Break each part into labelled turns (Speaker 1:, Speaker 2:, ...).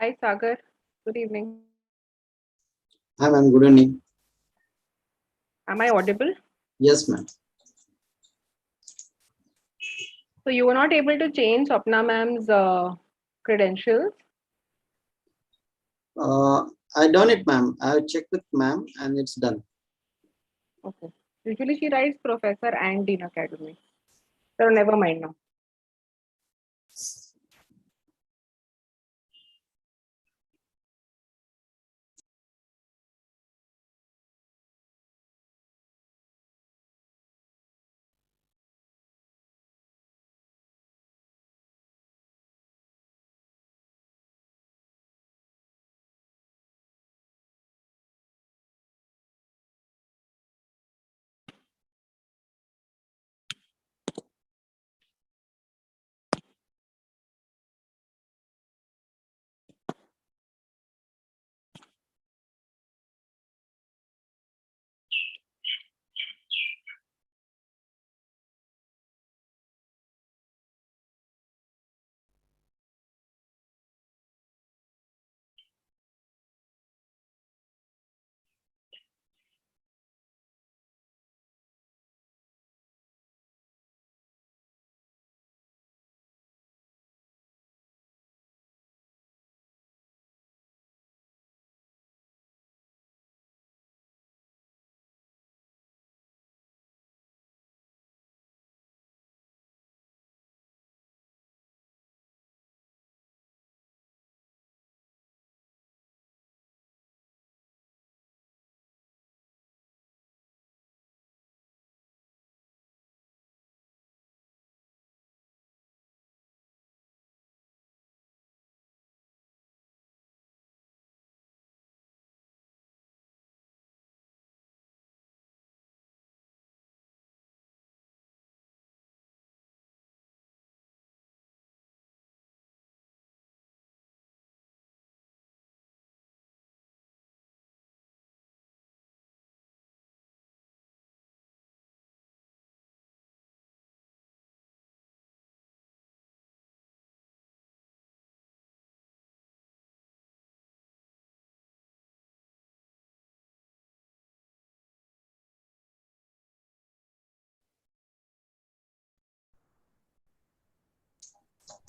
Speaker 1: Hi, Sagar. Good evening.
Speaker 2: Hi, ma'am. Good evening.
Speaker 1: Am I audible?
Speaker 2: Yes, ma'am.
Speaker 1: So you were not able to change Swapna ma'am's credentials.
Speaker 2: I done it, ma'am. I checked with ma'am, and it's done.
Speaker 1: Okay. Usually she writes Professor and Dean Academy. So never mind now.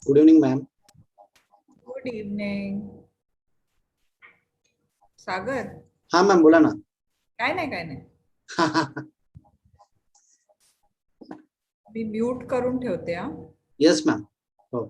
Speaker 2: Good evening, ma'am.
Speaker 3: Good evening. सागर
Speaker 2: हाँ ma'am बोला ना.
Speaker 3: काय नाही मी mute करून ठेवते हा.
Speaker 2: Yes ma'am. हो.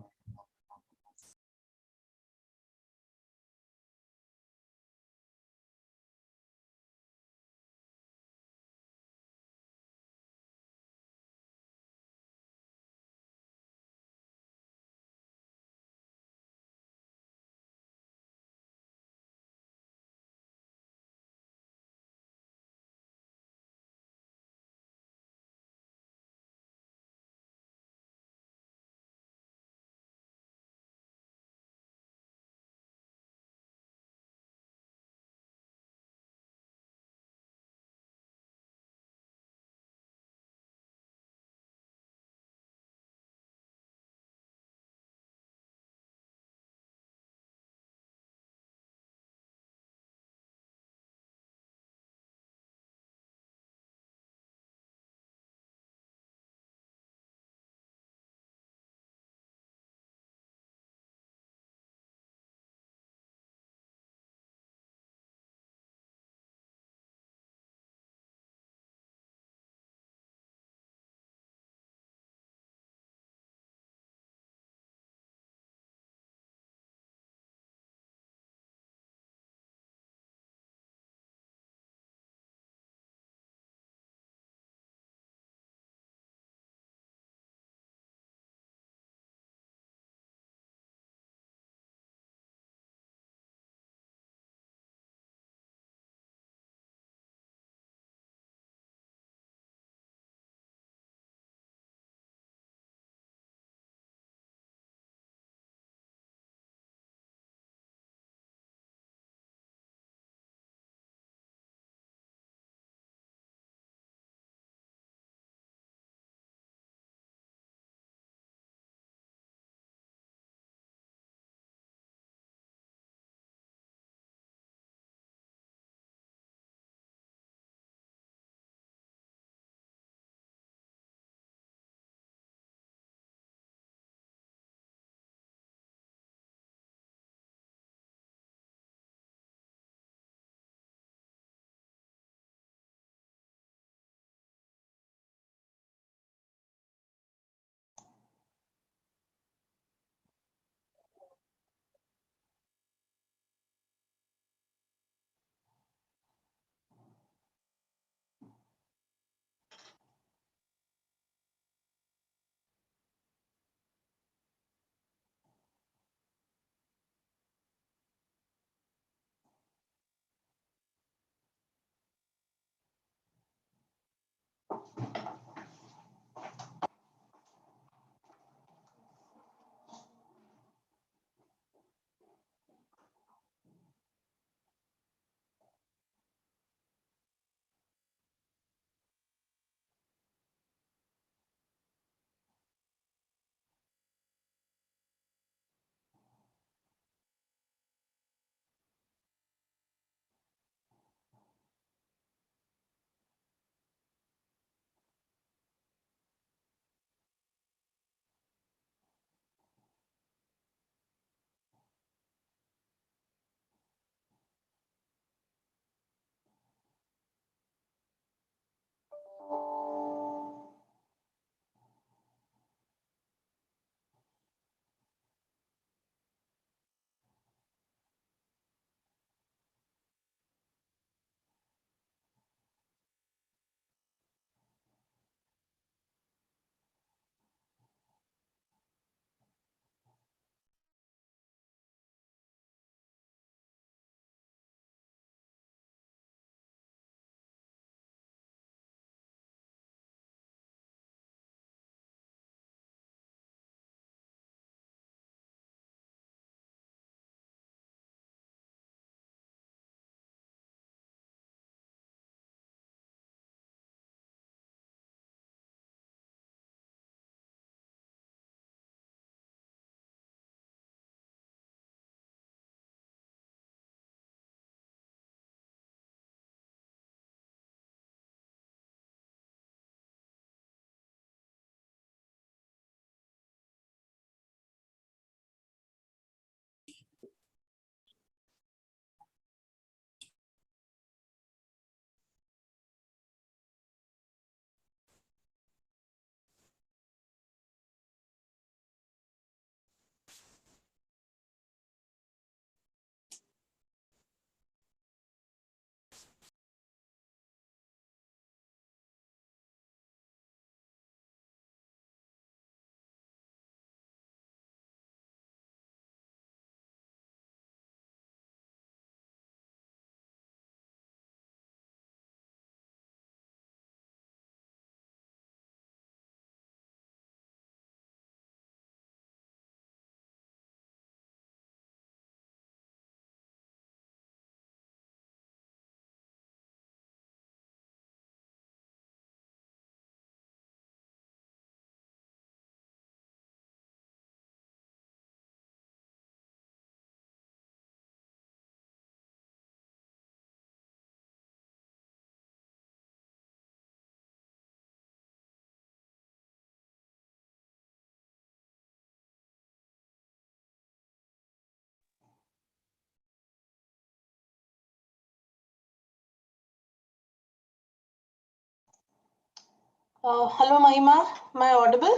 Speaker 4: Hello, Mahima. Am I audible?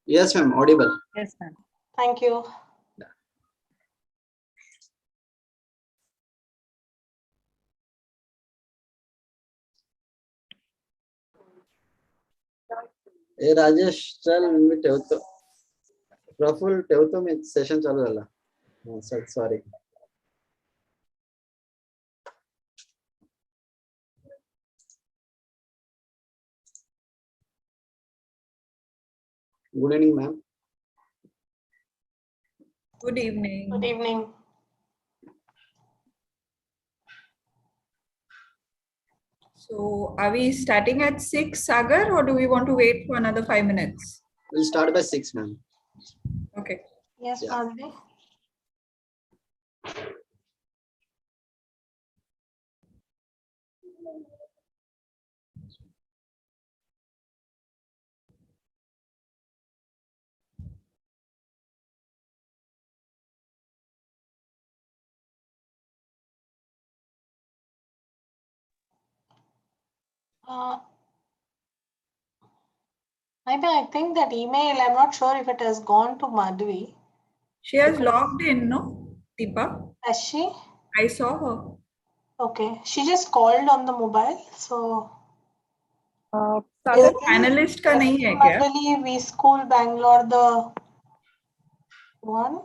Speaker 2: Yes, ma'am. Audible.
Speaker 1: Yes, ma'am.
Speaker 4: Thank you.
Speaker 2: Hey, Rajesh, चल मी ठेवतो. प्रफुल्ल ठेवतो मी सेशन चालू झाला. Sorry. Good evening, ma'am.
Speaker 3: Good evening.
Speaker 4: Good evening.
Speaker 3: So are we starting at 6, Sagar, or do we want to wait for another 5 minutes?
Speaker 2: We'll start by 6, ma'am.
Speaker 3: Okay.
Speaker 4: Yes,
Speaker 2: Yeah.
Speaker 4: Madhavi. I think that email, I'm not sure if it has gone to Madhavi.
Speaker 3: She has logged in, no, Deepa?
Speaker 4: Has she?
Speaker 3: I saw her.
Speaker 4: Okay. She just called on the mobile. So,
Speaker 1: Sagar,
Speaker 3: Panelist का नहीं है क्या?
Speaker 4: Madhavi, V School Bangalore, the one.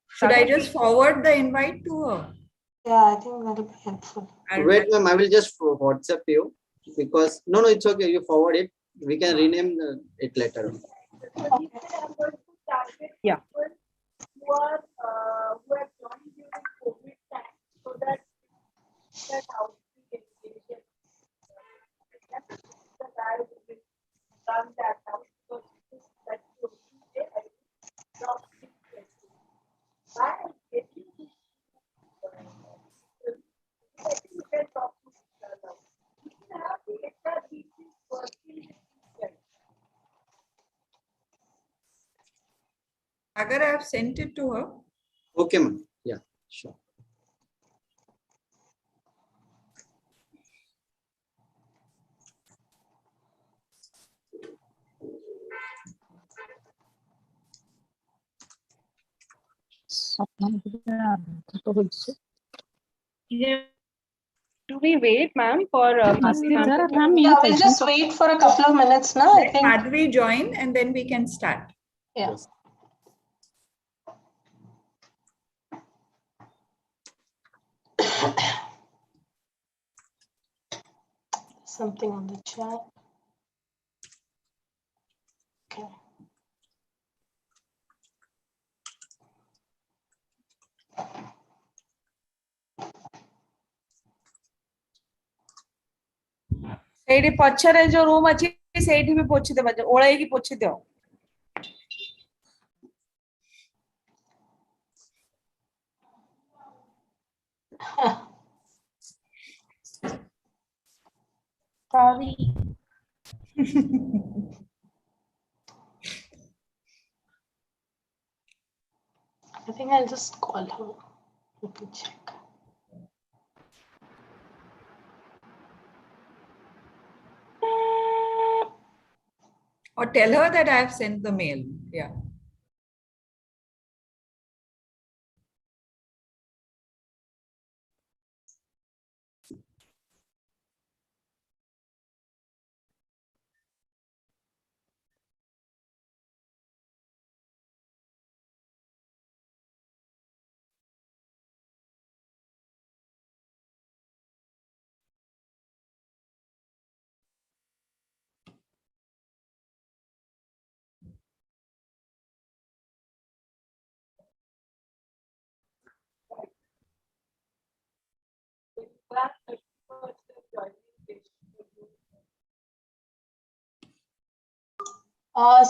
Speaker 3: Should I just forward the invite to her?
Speaker 4: Yeah, I think that'll be helpful.
Speaker 2: Wait, ma'am. I will just WhatsApp you because no, it's okay. You forward it. We can rename it later.
Speaker 4: Okay.
Speaker 1: yeah.
Speaker 5: Who have joined during COVID time, so that how we education the guy who will run that house because that job by getting you can talk to each other. You can have the HR meetings working with each other.
Speaker 3: Sagar, I have sent it to her.
Speaker 2: Okay, ma'am. Yeah, sure.
Speaker 1: Do we wait, ma'am, for Madhavi ma'am?
Speaker 4: Yeah, we'll just wait for a couple of minutes now. I
Speaker 3: Let
Speaker 4: think.
Speaker 3: Madhavi join and then we can start.
Speaker 4: Yeah.
Speaker 2: Yes.
Speaker 4: Something on the chat. Okay.
Speaker 6: ସେଇଠି ପଛରେ ଯୋଉ room ଅଛି ସେଇଠି ବି ପୋଛି ଦେବା ଓଳେଇକି ପୋଛି ଦିଅ sorry
Speaker 4: I think I'll just call her. Let me check.
Speaker 3: Or tell her that I have sent the mail. Yeah.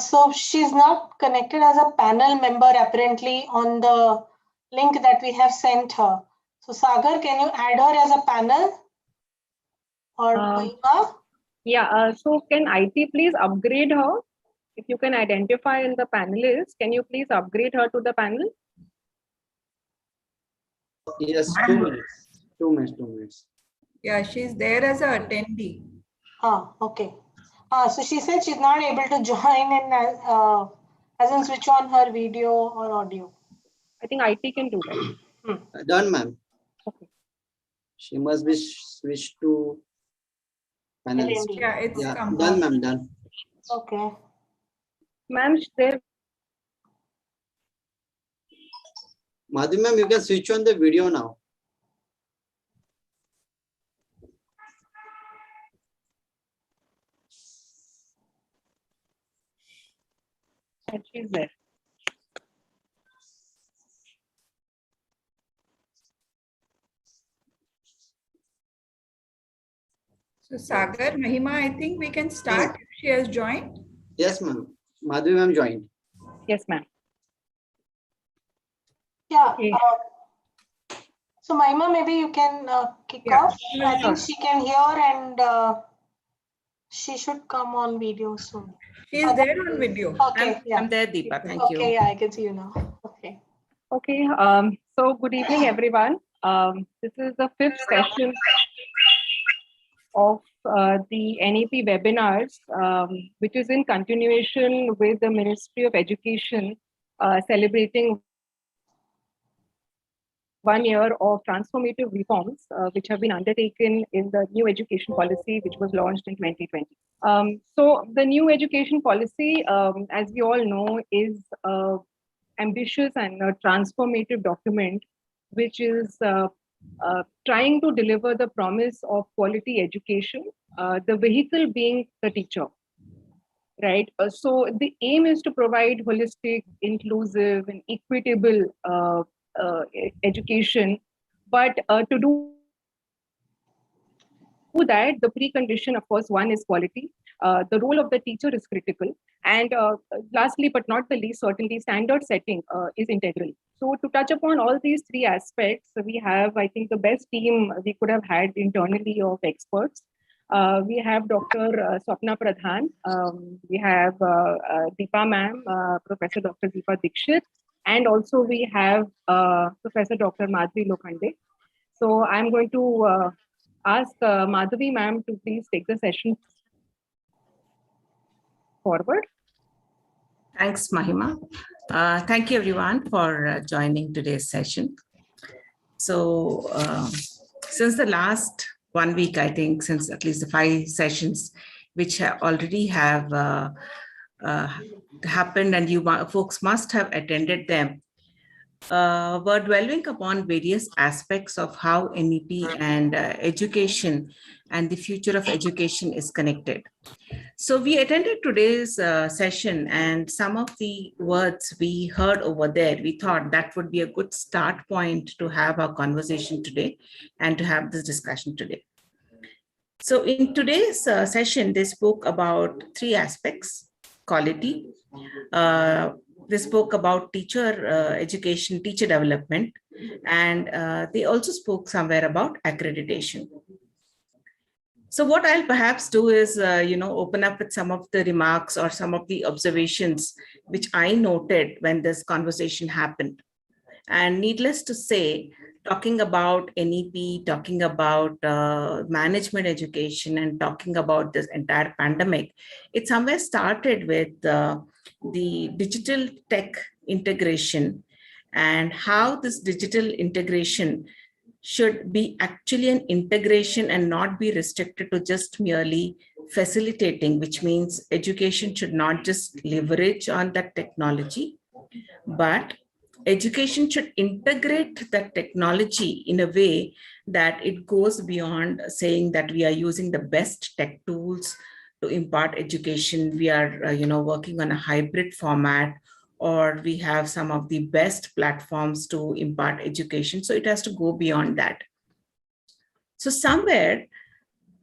Speaker 4: So she's not connected as a panel member apparently on the link that we have sent her. So Sagar, can you add her as a panel? Or Mahima?
Speaker 1: Yeah, so can IT please upgrade her? If you can identify in the panelists, can you please upgrade her to the panel?
Speaker 2: Yes, 2 minutes. 2 minutes. 2 minutes.
Speaker 3: Yeah, she's there as a attendee.
Speaker 4: Okay. So she said she's not able to join in as in switch on her video or audio.
Speaker 1: I think IT can do that.
Speaker 2: Done, ma'am.
Speaker 1: Okay.
Speaker 2: She must be switched to panelist.
Speaker 4: LND.
Speaker 3: Yeah, it's
Speaker 2: Yeah,
Speaker 3: come
Speaker 2: done,
Speaker 3: up.
Speaker 2: ma'am, done.
Speaker 4: Okay.
Speaker 1: Ma'am, there.
Speaker 2: Madhavi, ma'am, you can switch on the video now.
Speaker 1: She's there.
Speaker 3: So Sagar, Mahima, I think we can start if she has joined.
Speaker 2: Yes, ma'am. Madhavi, ma'am, joined.
Speaker 1: Yes, ma'am.
Speaker 4: Yeah.
Speaker 1: Okay.
Speaker 4: So Mahima, maybe you can kick
Speaker 3: Yeah,
Speaker 4: off.
Speaker 3: sure,
Speaker 4: I think
Speaker 3: sure.
Speaker 4: she can hear and she should come on video soon.
Speaker 3: She is there on video.
Speaker 4: Okay. Yeah.
Speaker 7: I'm there, Deepa. Thank
Speaker 4: Okay.
Speaker 7: you.
Speaker 4: Yeah, I can see you now. Okay.
Speaker 1: Okay. So good evening, everyone. This is the 5th session of the NEP webinars, which is in continuation with the Ministry of Education celebrating 1 year of transformative reforms which have been undertaken in the new education policy, which was launched in 2020. So the new education policy, as we all know, is ambitious and a transformative document, which is trying to deliver the promise of quality education, the vehicle being the teacher. Right. So the aim is to provide holistic, inclusive, and equitable education. But to do that, the precondition, of course, one is quality. The role of the teacher is critical. And lastly, but not the least, certainly standard setting is integral. So to touch upon all these three aspects, we have, I think, the best team we could have had internally of experts. We have Dr. Swapna Pradhan. We have Deepa ma'am, Professor Dr. Deepa Dixit, and also we have Professor Dr. Madhavi Lokhande. So I'm going to ask Madhavi ma'am to please take the session forward.
Speaker 7: Thanks, Mahima. Thank you, everyone, for joining today's session. So since the last 1 week, I think, since at least the 5 sessions, which already have happened and you folks must have attended them, we're dwelling upon various aspects of how NEP and education and the future of education is connected. So we attended today's session, and some of the words we heard over there, we thought that would be a good start point to have our conversation today and to have this discussion today. So in today's session, they spoke about 3 aspects: quality, they spoke about teacher education, teacher development, and they also spoke somewhere about accreditation. So what I'll perhaps do is, open up with some of the remarks or some of the observations which I noted when this conversation happened. And needless to say, talking about NEP, talking about management education, and talking about this entire pandemic, it somewhere started with the digital tech integration and how this digital integration should be actually an integration and not be restricted to just merely facilitating, which means education should not just leverage on that technology, but education should integrate that technology in a way that it goes beyond saying that we are using the best tech tools to impart education. We are, working on a hybrid format, or we have some of the best platforms to impart education. So it has to go beyond that. So somewhere,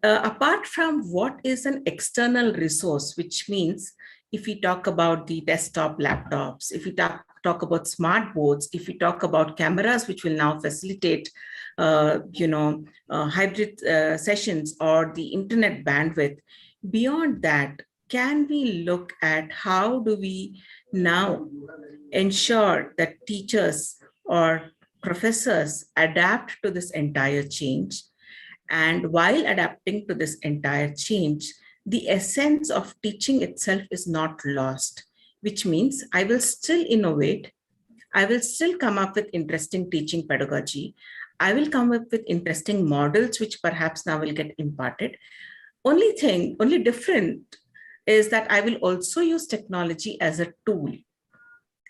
Speaker 7: apart from what is an external resource, which means if we talk about the desktop laptops, if we talk about smart boards, if we talk about cameras, which will now facilitate, hybrid sessions or the internet bandwidth, beyond that, can we look at how do we now ensure that teachers or professors adapt to this entire change? And while adapting to this entire change, the essence of teaching itself is not lost, which means I will still innovate. I will still come up with interesting teaching pedagogy. I will come up with interesting models, which perhaps now will get imparted. Only different is that I will also use technology as a tool.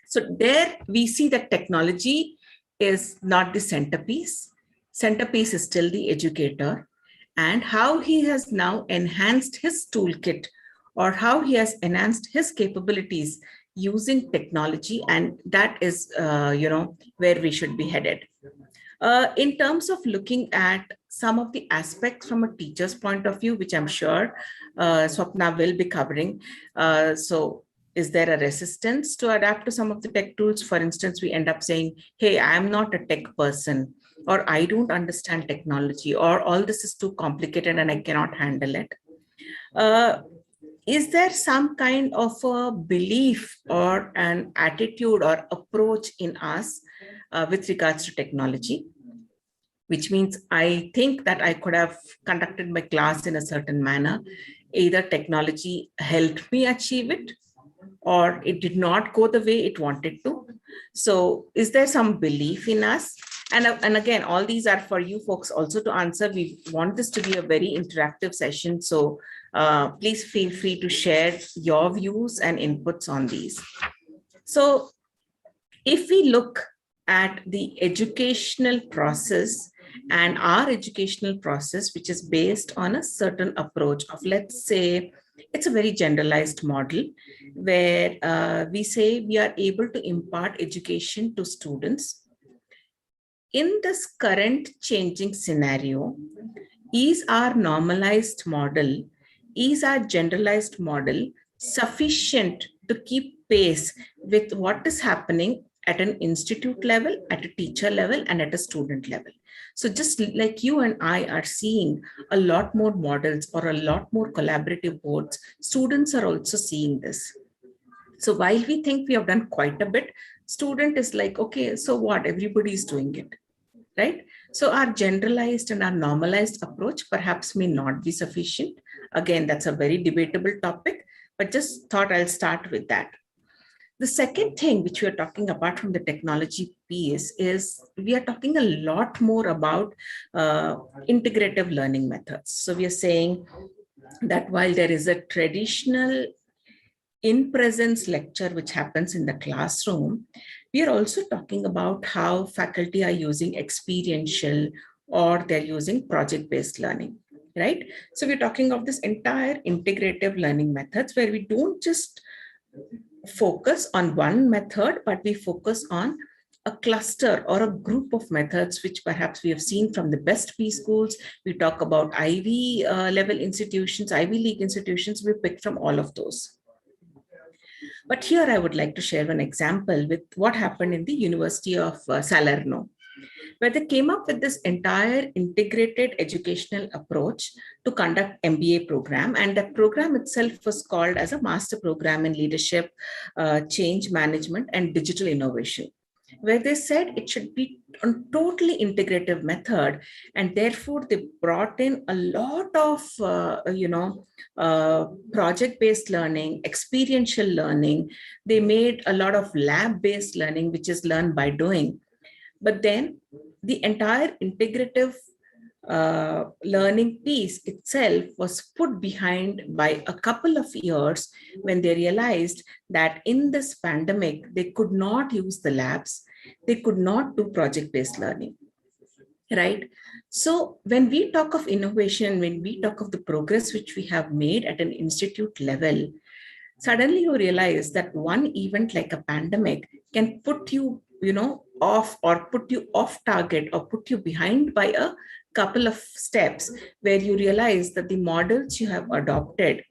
Speaker 7: So there we see that technology is not the centerpiece. Centerpiece is still the educator, and how he has now enhanced his toolkit or how he has enhanced his capabilities using technology, and that is where we should be headed. In terms of looking at some of the aspects from a teacher's point of view, which I'm sure Swapna will be covering. So is there a resistance to adapt to some of the tech tools? For instance, we end up saying, hey, I'm not a tech person, or I don't understand technology, or all this is too complicated and I cannot handle it. Is there some kind of a belief or an attitude or approach in us with regards to technology? Which means I think that I could have conducted my class in a certain manner. Either technology helped me achieve it, or it did not go the way it wanted to. So is there some belief in us? And again, all these are for you folks also to answer. We want this to be a very interactive session. So please feel free to share your views and inputs on these. So if we look at the educational process and our educational process, which is based on a certain approach of, let's say, it's a very generalized model where we say we are able to impart education to students. In this current changing scenario, is our normalized model, is our generalized model sufficient to keep pace with what is happening at an institute level, at a teacher level, and at a student level? So just like you and I are seeing a lot more models or a lot more collaborative boards, students are also seeing this. So while we think we have done quite a bit, student is like, okay, so what? Everybody is doing it, right? So our generalized and our normalized approach perhaps may not be sufficient. Again, that's a very debatable topic, but just thought I'll start with that. The second thing which we are talking about from the technology piece is we are talking a lot more about integrative learning methods. So we are saying that while there is a traditional in-presence lecture which happens in the classroom, we are also talking about how faculty are using experiential or they're using project-based learning, right? So we're talking of this entire integrative learning methods where we don't just focus on one method, but we focus on a cluster or a group of methods, which perhaps we have seen from the best B schools. We talk about Ivy level institutions, Ivy League institutions, we pick from all of those. But here I would like to share an example with what happened in the University of Salerno, where they came up with this entire integrated educational approach to conduct MBA program. And that program itself was called as a Master Program in Leadership, Change Management, and Digital Innovation, where they said it should be a totally integrative method. And therefore, they brought in a lot of, project-based learning, experiential learning. They made a lot of lab-based learning, which is learned by doing. But then the entire integrative learning piece itself was put behind by a couple of years when they realized that in this pandemic, they could not use the labs, they could not do project-based learning, right? So when we talk of innovation, when we talk of the progress which we have made at an institute level, suddenly you realize that one event like a pandemic can put you, off or put you off target or put you behind by a couple of steps where you realize that the models you have adopted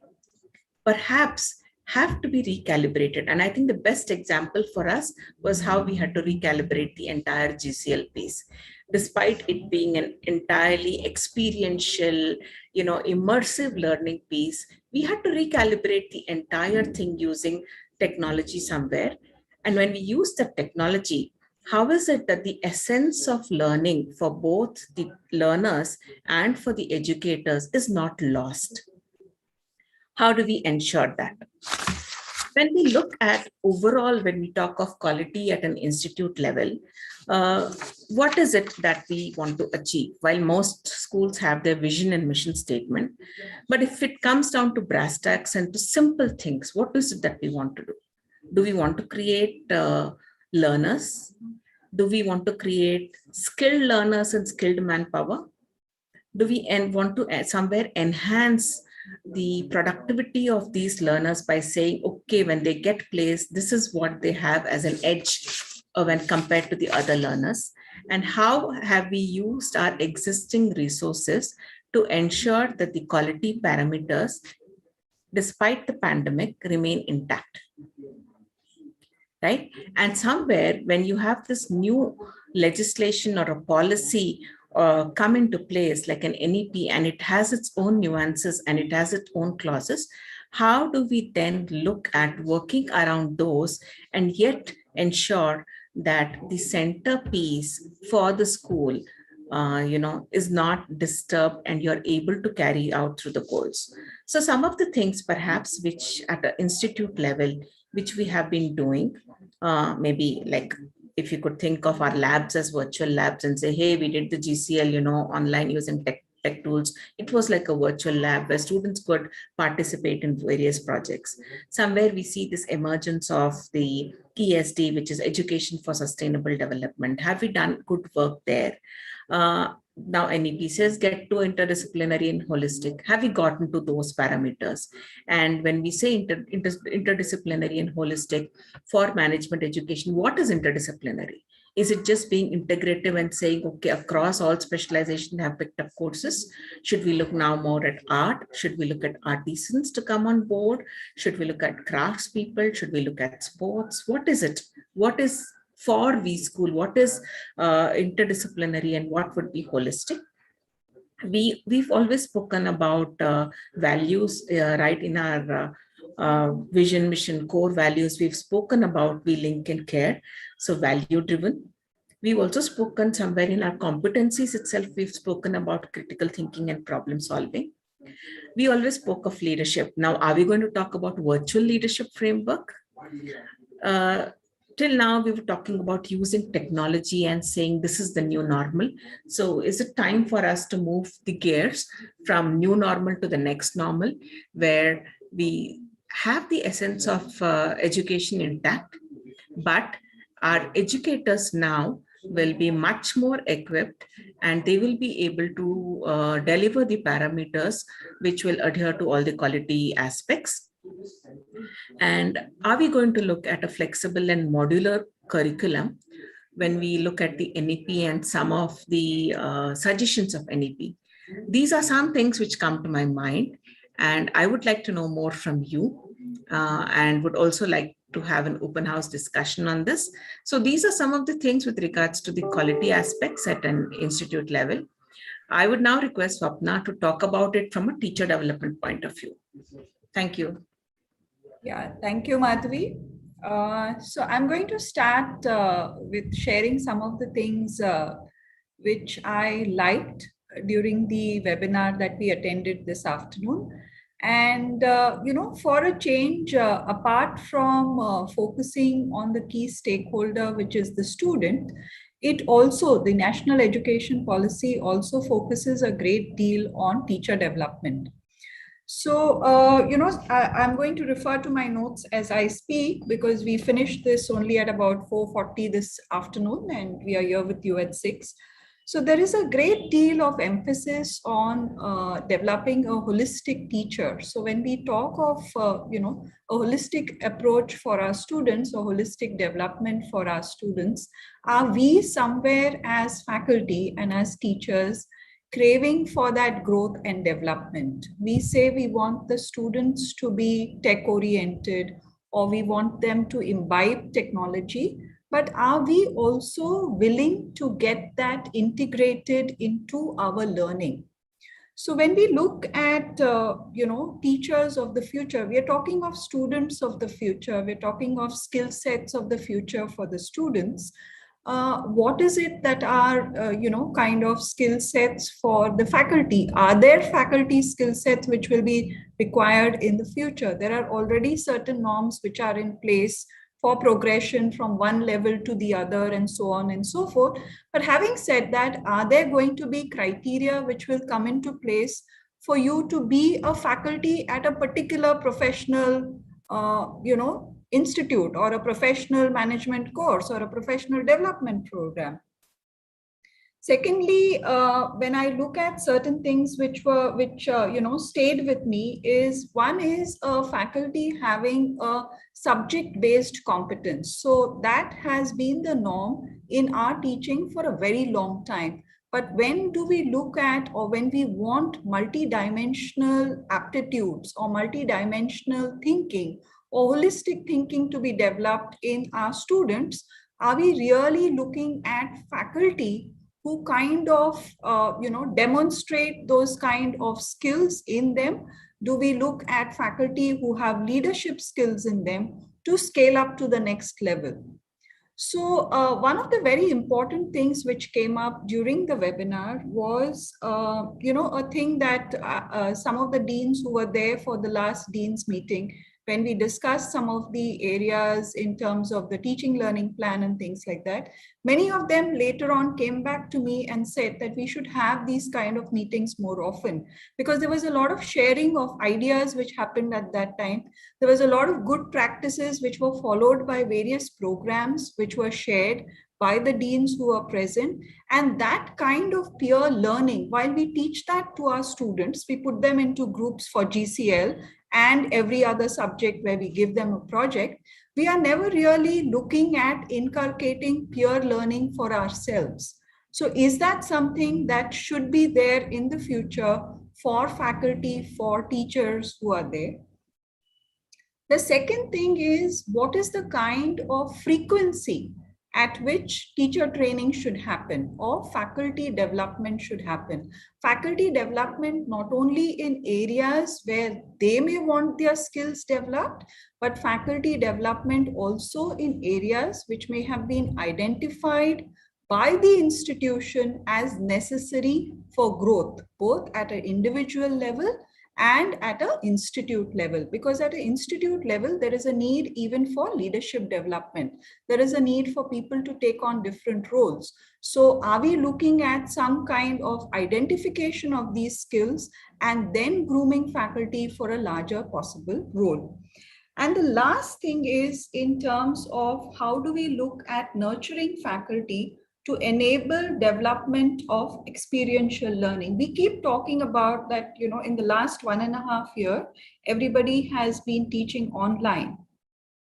Speaker 7: perhaps have to be recalibrated. And I think the best example for us was how we had to recalibrate the entire GCL piece. Despite it being an entirely experiential, immersive learning piece, we had to recalibrate the entire thing using technology somewhere. And when we use the technology, how is it that the essence of learning for both the learners and for the educators is not lost? How do we ensure that? When we look at overall, when we talk of quality at an institute level, what is it that we want to achieve? While most schools have their vision and mission statement, but if it comes down to brass tacks and to simple things, what is it that we want to do? Do we want to create learners? Do we want to create skilled learners and skilled manpower? Do we want to somewhere enhance the productivity of these learners by saying, okay, when they get placed, this is what they have as an edge when compared to the other learners? And how have we used our existing resources to ensure that the quality parameters, despite the pandemic, remain intact? Right? And somewhere when you have this new legislation or a policy come into place like an NEP, and it has its own nuances and it has its own clauses, how do we then look at working around those and yet ensure that the centerpiece for the school is not disturbed and you're able to carry out through the goals? So some of the things perhaps which at the institute level, which we have been doing, maybe like if you could think of our labs as virtual labs and say, hey, we did the GCL, online using tech tools. It was like a virtual lab where students could participate in various projects. Somewhere we see this emergence of the ESD, which is Education for Sustainable Development. Have we done good work there? Now NEP says get to interdisciplinary and holistic. Have we gotten to those parameters? And when we say interdisciplinary and holistic for management education, what is interdisciplinary? Is it just being integrative and saying, okay, across all specialization have picked up courses? Should we look now more at art? Should we look at artisans to come on board? Should we look at crafts people? Should we look at sports? What is it? What is for V School? What is interdisciplinary and what would be holistic? We've always spoken about values, right? In our vision, mission, core values, we've spoken about we link and care. So value driven. We've also spoken somewhere in our competencies itself, we've spoken about critical thinking and problem solving. We always spoke of leadership. Now, are we going to talk about virtual leadership framework? Till now, we were talking about using technology and saying this is the new normal. So is it time for us to move the gears from new normal to the next normal, where we have the essence of education intact, but our educators now will be much more equipped and they will be able to deliver the parameters which will adhere to all the quality aspects? And are we going to look at a flexible and modular curriculum when we look at the NEP and some of the suggestions of NEP? These are some things which come to my mind, and I would like to know more from you and would also like to have an open house discussion on this. So these are some of the things with regards to the quality aspects at an institute level. I would now request Swapna to talk about it from a teacher development point of view. Thank you.
Speaker 3: Yeah, thank you, Madhavi. So I'm going to start with sharing some of the things which I liked during the webinar that we attended this afternoon. And, for a change, apart from focusing on the key stakeholder, which is the student, it also, the national education policy also focuses a great deal on teacher development. So, I'm going to refer to my notes as I speak because we finished this only at about 4:40 this afternoon and we are here with you at 6. So there is a great deal of emphasis on developing a holistic teacher. So when we talk of, a holistic approach for our students, or holistic development for our students, are we somewhere as faculty and as teachers craving for that growth and development? We say we want the students to be tech oriented, or we want them to imbibe technology, but are we also willing to get that integrated into our learning? So when we look at, teachers of the future, we are talking of students of the future, we're talking of skill sets of the future for the students. what is it that are, kind of skill sets for the faculty? Are there faculty skill sets which will be required in the future? There are already certain norms which are in place for progression from one level to the other and so on and so forth. But having said that, are there going to be criteria which will come into place for you to be a faculty at a particular professional, institute or a professional management course or a professional development program? Secondly, when I look at certain things which stayed with me, is one is a faculty having a subject-based competence. So that has been the norm in our teaching for a very long time. But when do we look at, or when we want multidimensional aptitudes or multidimensional thinking or holistic thinking to be developed in our students, are we really looking at faculty who kind of, demonstrate those kind of skills in them? Do we look at faculty who have leadership skills in them to scale up to the next level? So one of the very important things which came up during the webinar was, a thing that some of the deans who were there for the last deans meeting, when we discussed some of the areas in terms of the teaching learning plan and things like that, many of them later on came back to me and said that we should have these kind of meetings more often, because there was a lot of sharing of ideas which happened at that time. There was a lot of good practices which were followed by various programs which were shared by the deans who are present. And that kind of peer learning, while we teach that to our students, we put them into groups for GCL and every other subject where we give them a project, we are never really looking at inculcating peer learning for ourselves. So is that something that should be there in the future for faculty, for teachers who are there? The second thing is, what is the kind of frequency at which teacher training should happen or faculty development should happen? Faculty development not only in areas where they may want their skills developed, but faculty development also in areas which may have been identified by the institution as necessary for growth, both at an individual level and at an institute level. Because at an institute level, there is a need even for leadership development. There is a need for people to take on different roles. So are we looking at some kind of identification of these skills and then grooming faculty for a larger possible role? And the last thing is in terms of how do we look at nurturing faculty to enable development of experiential learning. We keep talking about that, in the last 1.5 years, everybody has been teaching online.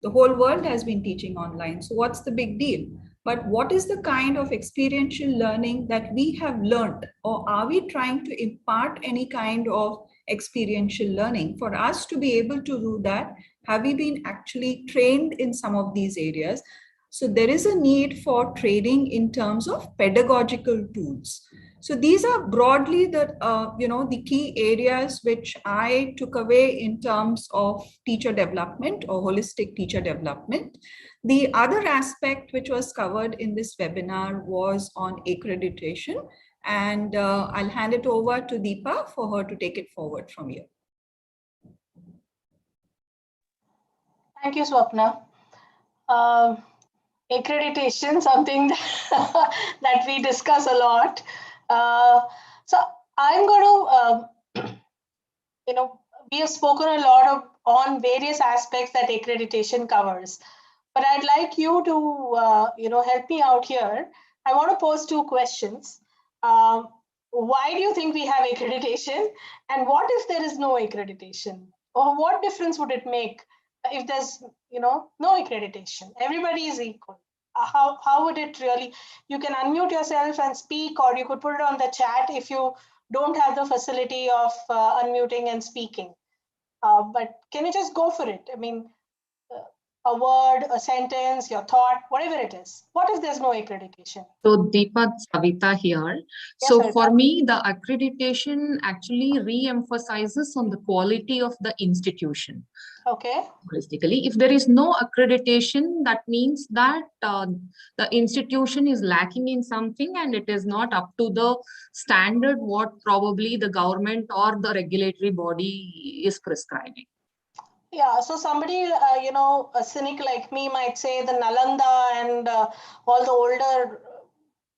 Speaker 3: The whole world has been teaching online. So what's the big deal? But what is the kind of experiential learning that we have learned, or are we trying to impart any kind of experiential learning? For us to be able to do that, have we been actually trained in some of these areas? So there is a need for training in terms of pedagogical tools. So these are broadly the key areas which I took away in terms of teacher development or holistic teacher development. The other aspect which was covered in this webinar was on accreditation, and I'll hand it over to Deepa for her to take it forward from here.
Speaker 4: Thank you, Swapna. Accreditation, something that we discuss a lot. So I'm going to, we have spoken a lot on various aspects that accreditation covers, but I'd like you to, help me out here. I want to pose two questions. Why do you think we have accreditation? And what if there is no accreditation? Or what difference would it make if there's, no accreditation? Everybody is equal. How would it really? You can unmute yourself and speak, or you could put it on the chat if you don't have the facility of unmuting and speaking. But can you just go for it? I mean, a word, a sentence, your thought, whatever it is. What if there's no accreditation?
Speaker 1: So Deepa, Savita here.
Speaker 4: Yes,
Speaker 1: So
Speaker 4: Savita.
Speaker 1: for me, the accreditation actually re-emphasizes on the quality of the institution.
Speaker 4: Okay.
Speaker 1: Holistically, if there is no accreditation, that means that the institution is lacking in something and it is not up to the standard what probably the government or the regulatory body is prescribing.
Speaker 4: Yeah, so somebody, a cynic like me might say the Nalanda and all the older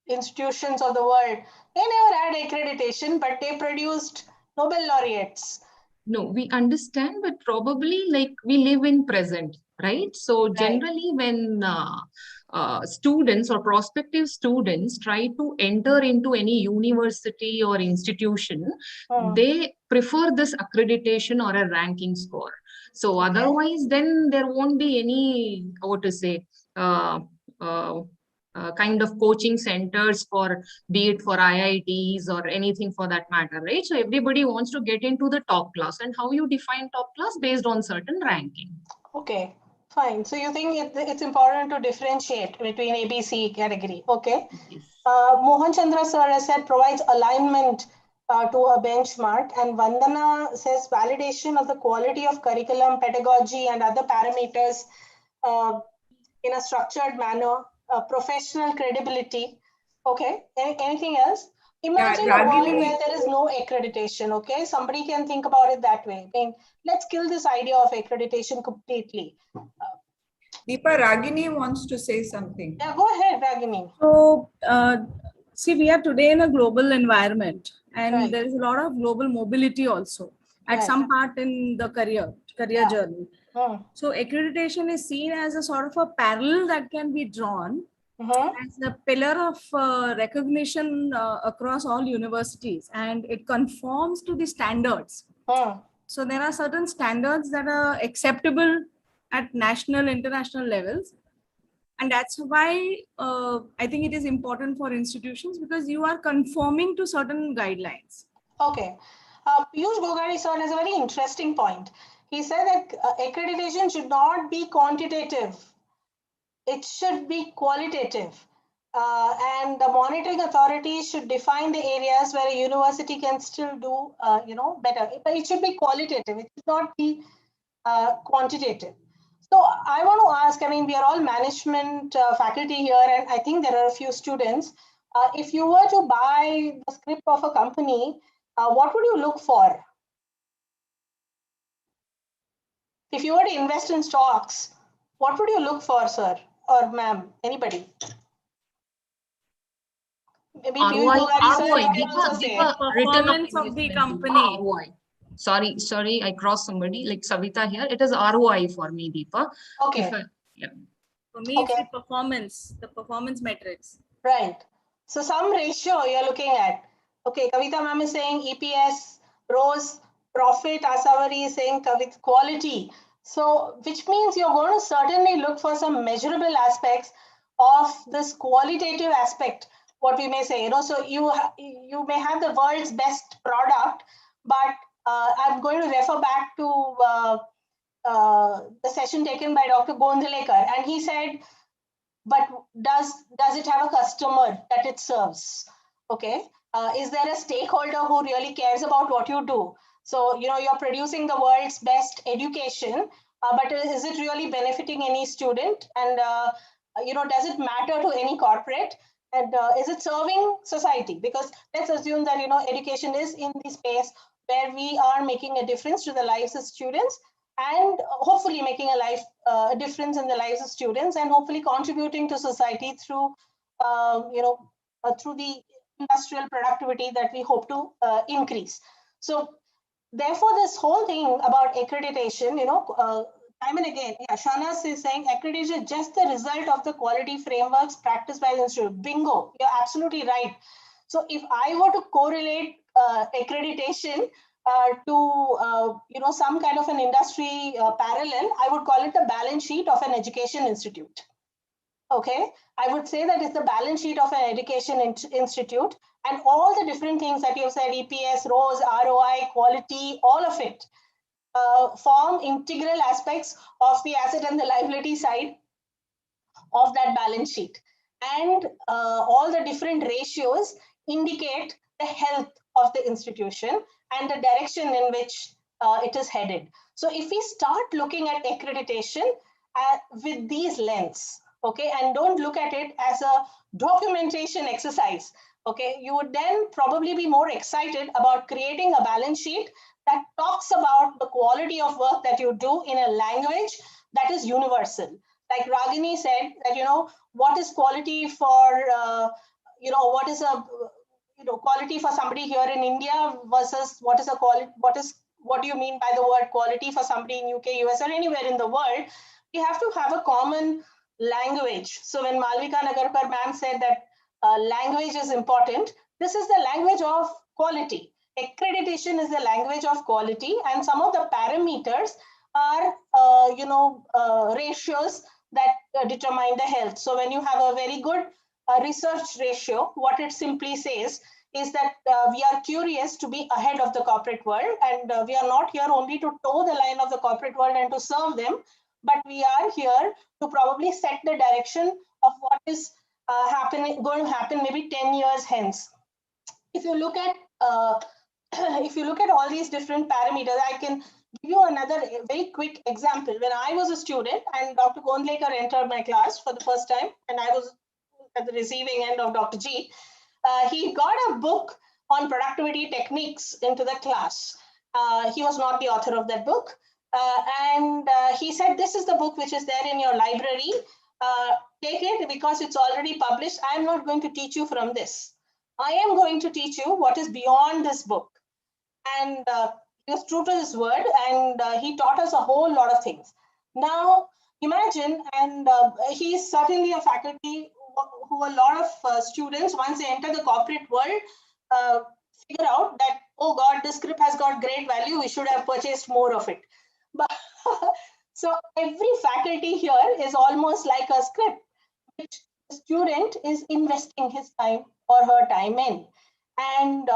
Speaker 4: institutions of the world, they never had accreditation, but they produced Nobel laureates.
Speaker 1: No, we understand, but probably like we live in present, right? So generally when students or prospective students try to enter into any university or institution, they prefer this accreditation or a ranking score. So otherwise, then there won't be any, what to say, kind of coaching centers for, be it for IITs or anything for that matter, right? So everybody wants to get into the top class, and how you define top class based on certain ranking.
Speaker 4: Okay, fine. So you think it's important to differentiate between ABC category. Okay.
Speaker 1: Yes.
Speaker 4: Mohan Chandra sir has said provides alignment to a benchmark, and Vandana says validation of the quality of curriculum, pedagogy, and other parameters in a structured manner, professional credibility. Okay, anything else? Imagine a world where there is no accreditation. Okay, somebody can think about it that way. I mean, let's kill this idea of accreditation completely.
Speaker 3: Deepa, Ragini wants to say something.
Speaker 4: Yeah, go ahead, Ragini.
Speaker 6: So, see, we are today in a global environment, and
Speaker 4: Right.
Speaker 6: there is a lot of global mobility also at
Speaker 4: Right.
Speaker 6: some part in the career
Speaker 4: Yeah.
Speaker 6: journey. So accreditation is seen as a sort of a parallel that can be drawn as a pillar of recognition across all universities, and it conforms to the standards. So there are certain standards that are acceptable at national, international levels. And that's why I think it is important for institutions, because you are conforming to certain guidelines.
Speaker 4: Okay. Piyush Gogari sir has a very interesting point. He said that accreditation should not be quantitative. It should be qualitative. And the monitoring authorities should define the areas where a university can still do, better. But it should be qualitative. It should not be quantitative. So I want to ask, I mean, we are all management faculty here, and I think there are a few students. If you were to buy the script of a company, what would you look for? If you were to invest in stocks, what would you look for, sir or ma'am? Anybody? Maybe
Speaker 1: ROI,
Speaker 6: Deepa, performance of the company.
Speaker 1: ROI. Sorry, I crossed somebody, like Savita here. It is ROI for me, Deepa.
Speaker 4: Okay.
Speaker 6: For me, it's the performance metrics.
Speaker 4: Right. So some ratio you're looking at. Okay, Kavita ma'am is saying EPS, ROS, profit, Asavari is saying quality. So, which means you're going to certainly look for some measurable aspects of this qualitative aspect, what we may say. So you may have the world's best product, but I'm going to refer back to the session taken by Dr. Gondhalekar, and he said, but does it have a customer that it serves? Okay, is there a stakeholder who really cares about what you do? So you're producing the world's best education, but is it really benefiting any student? And does it matter to any corporate? And is it serving society? Because let's assume that education is in the space where we are making a difference to the lives of students, and hopefully making a difference in the lives of students, and hopefully contributing to society through through the industrial productivity that we hope to increase. So therefore, this whole thing about accreditation, time and again, Shanas is saying accreditation is just the result of the quality frameworks practiced by the institute. Bingo, you're absolutely right. So if I were to correlate accreditation to some kind of an industry parallel, I would call it the balance sheet of an education institute. Okay, I would say that it's the balance sheet of an education institute, and all the different things that you have said, EPS, ROS, ROI, quality, all of it form integral aspects of the asset and the liability side of that balance sheet. And all the different ratios indicate the health of the institution and the direction in which it is headed. So if we start looking at accreditation with these lens, okay, and don't look at it as a documentation exercise, okay, you would then probably be more excited about creating a balance sheet that talks about the quality of work that you do in a language that is universal. Like Ragini said, that, you know, what is quality for, you know, what is a, you know, quality for somebody here in India versus what is a quality, what do you mean by the word quality for somebody in UK, US, or anywhere in the world? We have to have a common language. So when Malvika Nagarkar ma'am said that language is important, this is the language of quality. Accreditation is the language of quality, and some of the parameters are, you know, ratios that determine the health. So when you have a very good research ratio, what it simply says is that we are curious to be ahead of the corporate world, and we are not here only to toe the line of the corporate world and to serve them, but we are here to probably set the direction of what is going to happen maybe 10 years hence. If you look at if you look at all these different parameters, I can give you another very quick example. When I was a student and Dr. Gondlekar entered my class for the first time, and I was at the receiving end of Dr. G, he got a book on productivity techniques into the class. He was not the author of that book. And he said, this is the book which is there in your library. Take it because it's already published. I'm not going to teach you from this. I am going to teach you what is beyond this book. And he was true to his word, and he taught us a whole lot of things. Now, imagine, and he is certainly a faculty who a lot of students, once they enter the corporate world, figure out that, oh God, this script has got great value, we should have purchased more of it. But so every faculty here is almost like a script, which the student is investing his time or her time in. And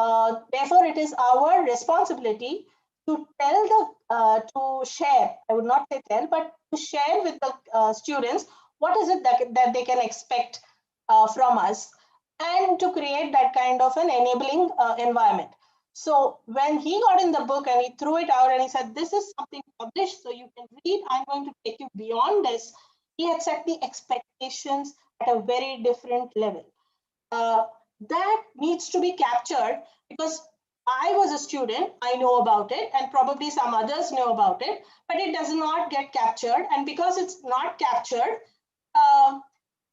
Speaker 4: therefore, it is our responsibility to tell to share, I would not say tell, but to share with the students what is it that they can expect from us, and to create that kind of an enabling environment. So when he got in the book and he threw it out and he said, this is something published, so you can read, I'm going to take you beyond this, he had set the expectations at a very different level. That needs to be captured, because I was a student, I know about it, and probably some others know about it, but it does not get captured. And because it's not captured,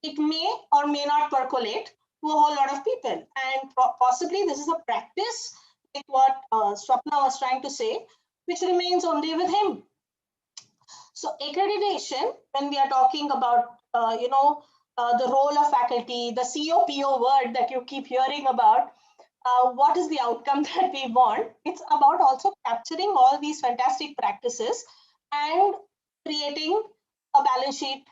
Speaker 4: it may or may not percolate to a whole lot of people. And possibly this is a practice, like what Swapna was trying to say, which remains only with him. So accreditation, when we are talking about, you know, the role of faculty, the COPO word that you keep hearing about, what is the outcome that we want? It's about also capturing all these fantastic practices and creating a balance sheet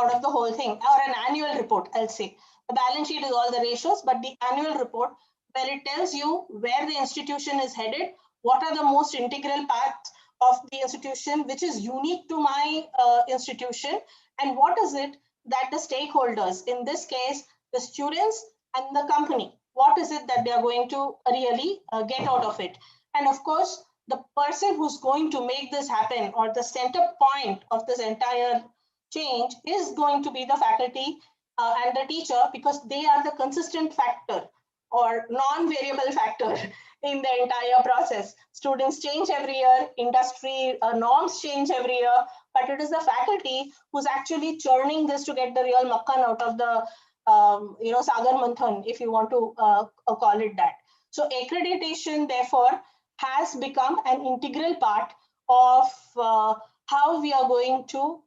Speaker 4: out of the whole thing, or an annual report, I'll say. The balance sheet is all the ratios, but the annual report, where it tells you where the institution is headed, what are the most integral parts of the institution, which is unique to my institution, and what is it that the stakeholders, in this case, the students and the company, what is it that they are going to really get out of it? And of course, the person who's going to make this happen, or the center point of this entire change, is going to be the faculty and the teacher, because they are the consistent factor or non-variable factor in the entire process. Students change every year, industry norms change every year, but it is the faculty who's actually churning this to get the real makkan out of the you know, Sagar Manthan, if you want to call it that. So accreditation, therefore, has become an integral part of how we are going to,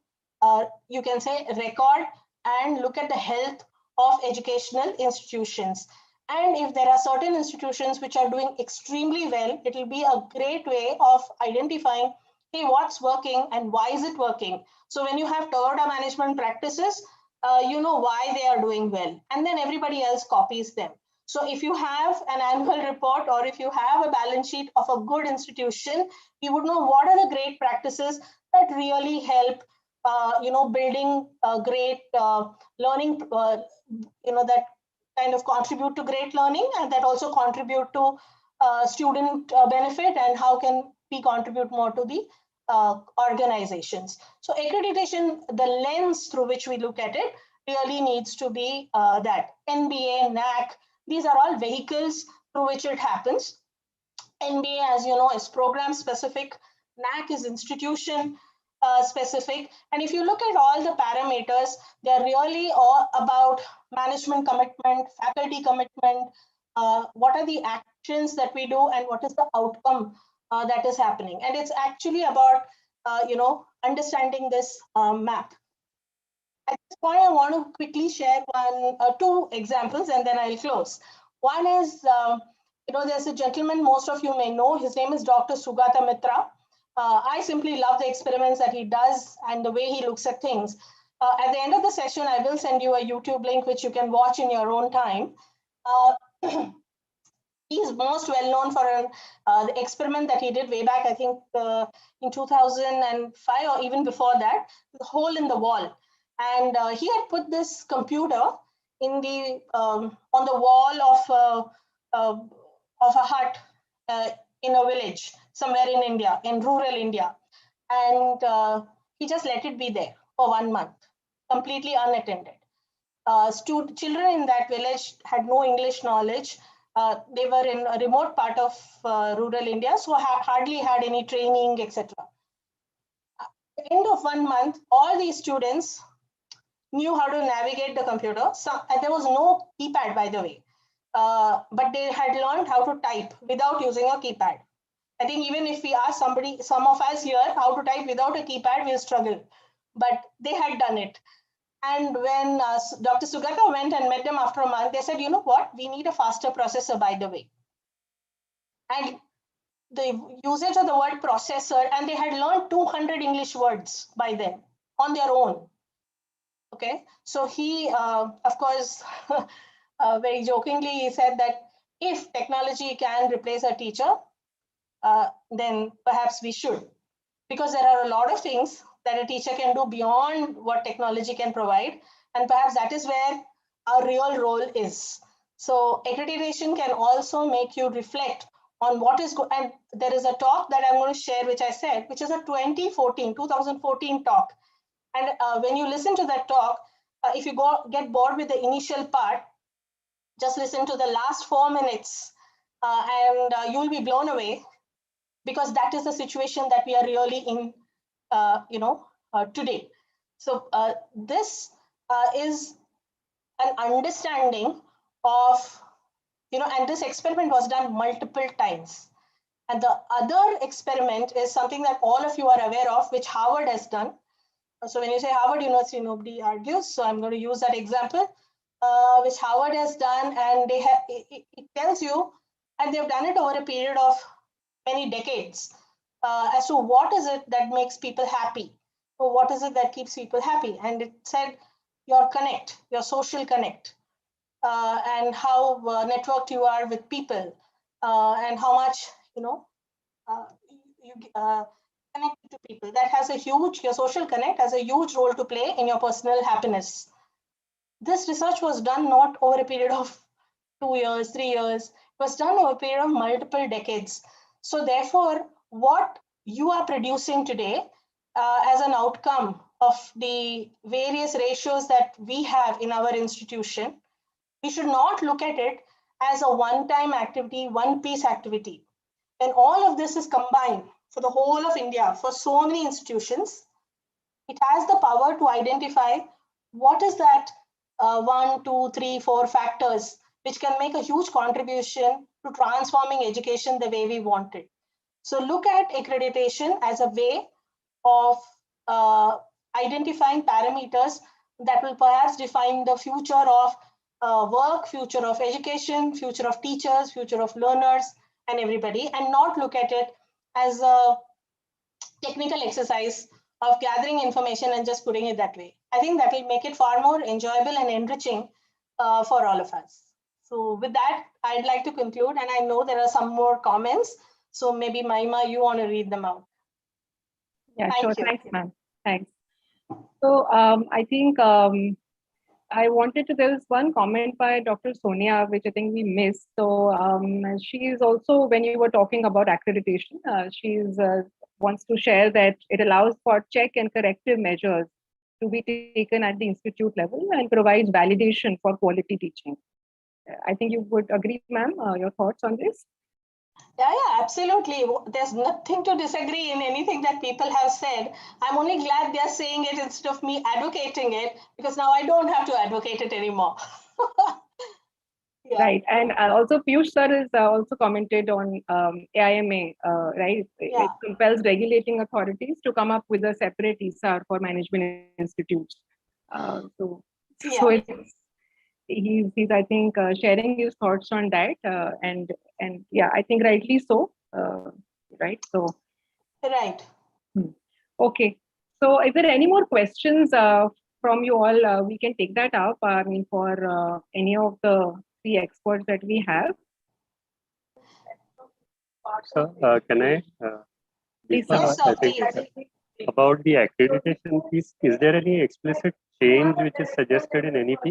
Speaker 4: you can say, record and look at the health of educational institutions. And if there are certain institutions which are doing extremely well, it will be a great way of identifying, hey, what's working and why is it working? So when you have Toyota management practices, you know why they are doing well, and then everybody else copies them. So if you have an annual report or if you have a balance sheet of a good institution, you would know what are the great practices that really help, building great learning, that kind of contribute to great learning and that also contribute to student benefit, and how can we contribute more to the organizations. So accreditation, the lens through which we look at it, really needs to be that NBA, NAC, these are all vehicles through which it happens. NBA, as you know, is program specific. NAC is institution specific. And if you look at all the parameters, they're really all about management commitment, faculty commitment, what are the actions that we do and what is the outcome that is happening. And it's actually about, understanding this map. At this point, I want to quickly share two examples and then I'll close. One is, there's a gentleman most of you may know. His name is Dr. Sugata Mitra. I simply love the experiments that he does and the way he looks at things. At the end of the session, I will send you a YouTube link which you can watch in your own time. He's most well known for the experiment that he did way back, I think in 2005 or even before that, the hole in the wall. And he had put this computer in the on the wall of a hut in a village somewhere in India, in rural India. And he just let it be there for 1 month, completely unattended. Children in that village had no English knowledge. They were in a remote part of rural India, so hardly had any training, etc. At the end of 1 month, all these students knew how to navigate the computer. And there was no keypad, by the way, but they had learned how to type without using a keypad. I think even if we ask some of us here how to type without a keypad, we'll struggle, but they had done it. And when Dr. Sugata went and met them after a month, they said, you know what, we need a faster processor, by the way. And the usage of the word processor, and they had learned 200 English words by then on their own. Okay, so he, of course, very jokingly, he said that if technology can replace a teacher, then perhaps we should, because there are a lot of things that a teacher can do beyond what technology can provide. And perhaps that is where our real role is. So accreditation can also make you reflect on what is good. And there is a talk that I'm going to share, which I said, which is a 2014 talk. And when you listen to that talk, if you get bored with the initial part, just listen to the last 4 minutes and you'll be blown away, because that is the situation that we are really in today. So this is an understanding of, and this experiment was done multiple times. And the other experiment is something that all of you are aware of, which Harvard has done. So when you say Harvard University, nobody argues. So I'm going to use that example, which Harvard has done, and they have, it tells you, and they've done it over a period of many decades, as to what is it that makes people happy. So what is it that keeps people happy? And it said your connect, your social connect, and how networked you are with people, and how much, you connect to people. That has a huge, your social connect has a huge role to play in your personal happiness. This research was done not over a period of 2 years, 3 years. It was done over a period of multiple decades. So therefore, what you are producing today as an outcome of the various ratios that we have in our institution, we should not look at it as a one-time activity, one-piece activity. When all of this is combined for the whole of India, for so many institutions, it has the power to identify what is that 1, 2, 3, 4 factors which can make a huge contribution to transforming education the way we want it. So look at accreditation as a way of identifying parameters that will perhaps define the future of work, future of education, future of teachers, future of learners, and everybody, and not look at it as a technical exercise of gathering information and just putting it that way. I think that will make it far more enjoyable and enriching for all of us. So with that, I'd like to conclude, and I know there are some more comments. So maybe Mahima, you want to read them out.
Speaker 1: Yeah,
Speaker 4: Thank
Speaker 1: sure.
Speaker 4: you.
Speaker 1: Thanks, ma'am. Thanks. So I think I wanted to, there was one comment by Dr. Sonia, which I think we missed. So she is also, when you were talking about accreditation, she's wants to share that it allows for check and corrective measures to be taken at the institute level and provides validation for quality teaching. I think you would agree, ma'am, your thoughts on this?
Speaker 4: Yeah, absolutely. There's nothing to disagree in anything that people have said. I'm only glad they're saying it instead of me advocating it, because now I don't have to advocate it anymore.
Speaker 1: Yeah. Right. And also Piyush sir has also commented on AIMA, right?
Speaker 4: Yeah.
Speaker 1: It compels regulating authorities to come up with a separate ESAR for management institutes. So he's I think sharing his thoughts on that, and yeah, I think rightly so, right? So
Speaker 4: right.
Speaker 1: Okay. So is there any more questions from you all? We can take that up. I mean, for any of the three experts that we have.
Speaker 8: So can I?
Speaker 1: Please,
Speaker 4: yes, sir, please.
Speaker 8: About the accreditation piece, is there any explicit change which is suggested in NEP?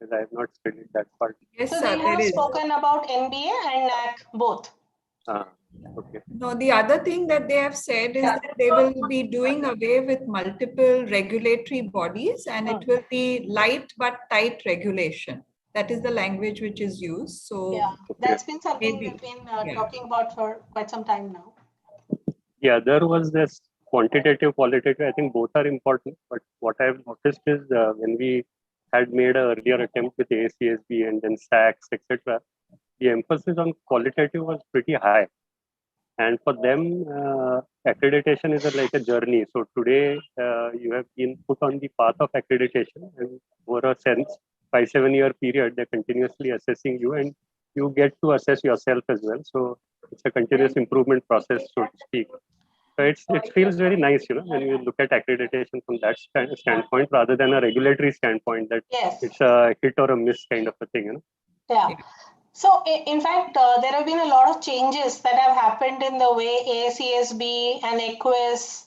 Speaker 8: Because I have not studied that part.
Speaker 3: Yes,
Speaker 4: so
Speaker 3: sir,
Speaker 4: they have
Speaker 3: there is.
Speaker 4: spoken about NBA and NAC both.
Speaker 8: Okay.
Speaker 3: No, the other thing that they have said is that they will be doing away with multiple regulatory bodies, and it will be light but tight regulation. That is the language which is used. So
Speaker 4: yeah, that's been something
Speaker 3: maybe,
Speaker 4: we've been talking about for quite some time now.
Speaker 8: Yeah, there was this quantitative, qualitative. I think both are important. But what I've noticed is when we had made an earlier attempt with ACSB and then SACs, etc., the emphasis on qualitative was pretty high. And for them, accreditation is like a journey. So today, you have been put on the path of accreditation, and over a 5-7 year period, they're continuously assessing you, and you get to assess yourself as well. So it's a continuous improvement process, so to speak. So it feels very nice, when you look at accreditation from that standpoint, rather than a regulatory standpoint that it's a hit or a miss kind of a thing.
Speaker 4: Yeah. So in fact, there have been a lot of changes that have happened in the way ACSB and EQUIS,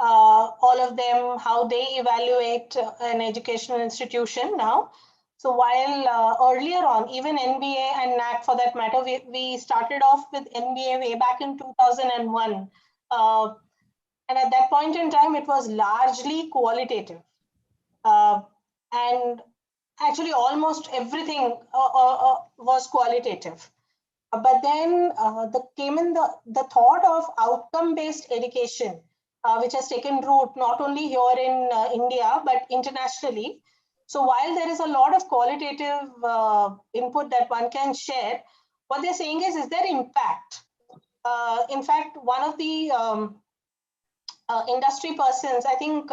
Speaker 4: all of them, how they evaluate an educational institution now. So while earlier on, even NBA and NAC for that matter, we started off with NBA way back in 2001. And at that point in time, it was largely qualitative. And actually almost everything was qualitative. But then came in the thought of outcome-based education, which has taken root not only here in India, but internationally. So while there is a lot of qualitative input that one can share, what they're saying is there impact? In fact, one of the industry persons, I think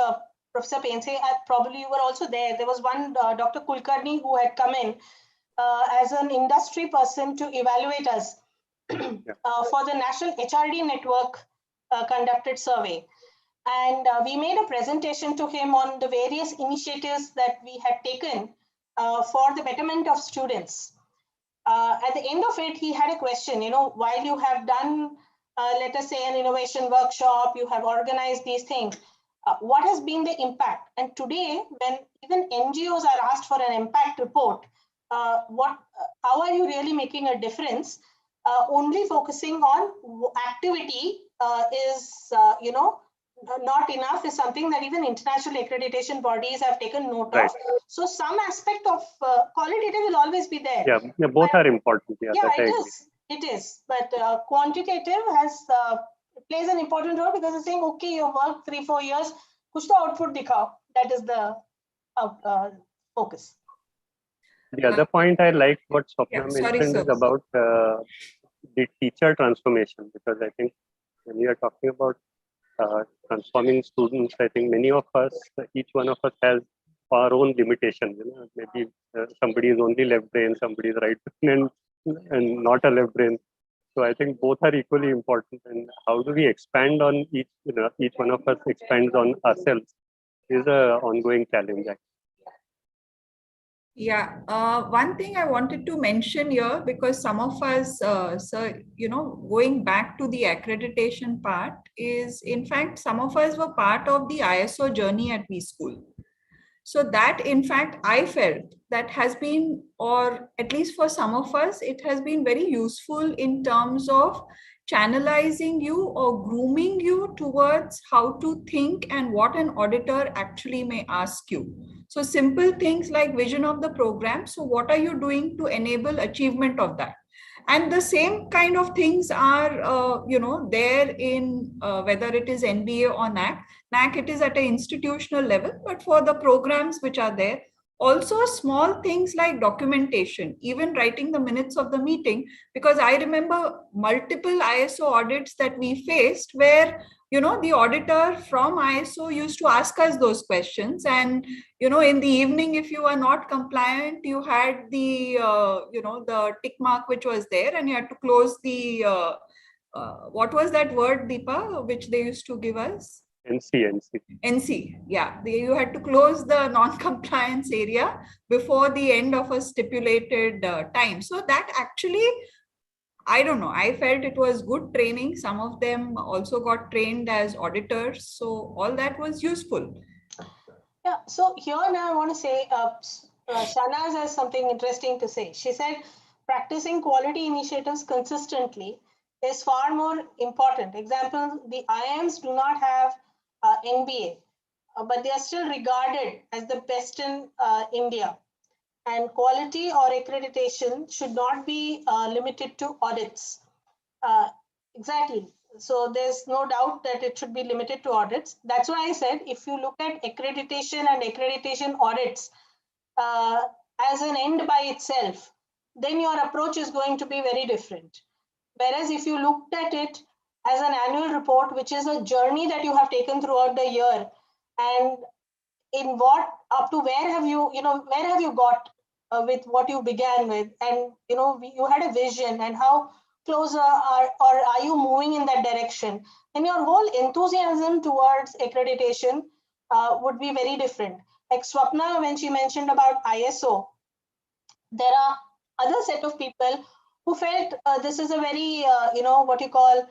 Speaker 4: Professor Pense, probably you were also there. There was one Dr. Kulkarni who had come in as an industry person to evaluate us for the National HRD Network conducted survey. And we made a presentation to him on the various initiatives that we had taken for the betterment of students. At the end of it, he had a question, while you have done, let us say, an innovation workshop, you have organized these things, what has been the impact? And today, when even NGOs are asked for an impact report, how are you really making a difference? Only focusing on activity is, not enough, is something that even international accreditation bodies have taken note of. So some aspect of qualitative will always be there.
Speaker 8: Yeah, both are important. Yeah,
Speaker 4: it is. But quantitative plays an important role, because it's saying, okay, you work 3-4 years, kuch to output dikhao. That is the focus.
Speaker 8: The other point I like what Swapna mentioned is about the teacher transformation, because I think when you are talking about transforming students, I think many of us, each one of us has our own limitations. Maybe somebody is only left brain, somebody is right brain, and not a left brain. So I think both are equally important. And how do we expand on each one of us expands on ourselves is an ongoing challenge.
Speaker 3: Yeah, one thing I wanted to mention here, because some of us, going back to the accreditation part, is in fact, some of us were part of the ISO journey at V School. So that, in fact, I felt that has been, or at least for some of us, it has been very useful in terms of channelizing you or grooming you towards how to think and what an auditor actually may ask you. So simple things like vision of the program. So what are you doing to enable achievement of that? And the same kind of things are, there in whether it is NBA or NAC. NAC, it is at an institutional level, but for the programs which are there, also small things like documentation, even writing the minutes of the meeting, because I remember multiple ISO audits that we faced where, the auditor from ISO used to ask us those questions. And, in the evening, if you are not compliant, you had the, the tick mark which was there, and you had to close the, what was that word, Deepa, which they used to give us? NC, yeah. You had to close the non-compliance area before the end of a stipulated time. So that actually, I don't know, I felt it was good training. Some of them also got trained as auditors. So all that was useful.
Speaker 4: Yeah, so here now I want to say, Shanaz has something interesting to say. She said, practicing quality initiatives consistently is far more important. Example, the IIMs do not have NBA, but they are still regarded as the best in India. And quality or accreditation should not be limited to audits. Exactly. So there's no doubt that it should be limited to audits. That's why I said, if you look at accreditation and accreditation audits as an end by itself, then your approach is going to be very different. Whereas if you looked at it as an annual report, which is a journey that you have taken throughout the year, and in what up to where have you, where have you got with what you began with, and you had a vision, and how closer are you moving in that direction, and your whole enthusiasm towards accreditation would be very different. Like Swapna, when she mentioned about ISO, there are other set of people who felt this is a very what you call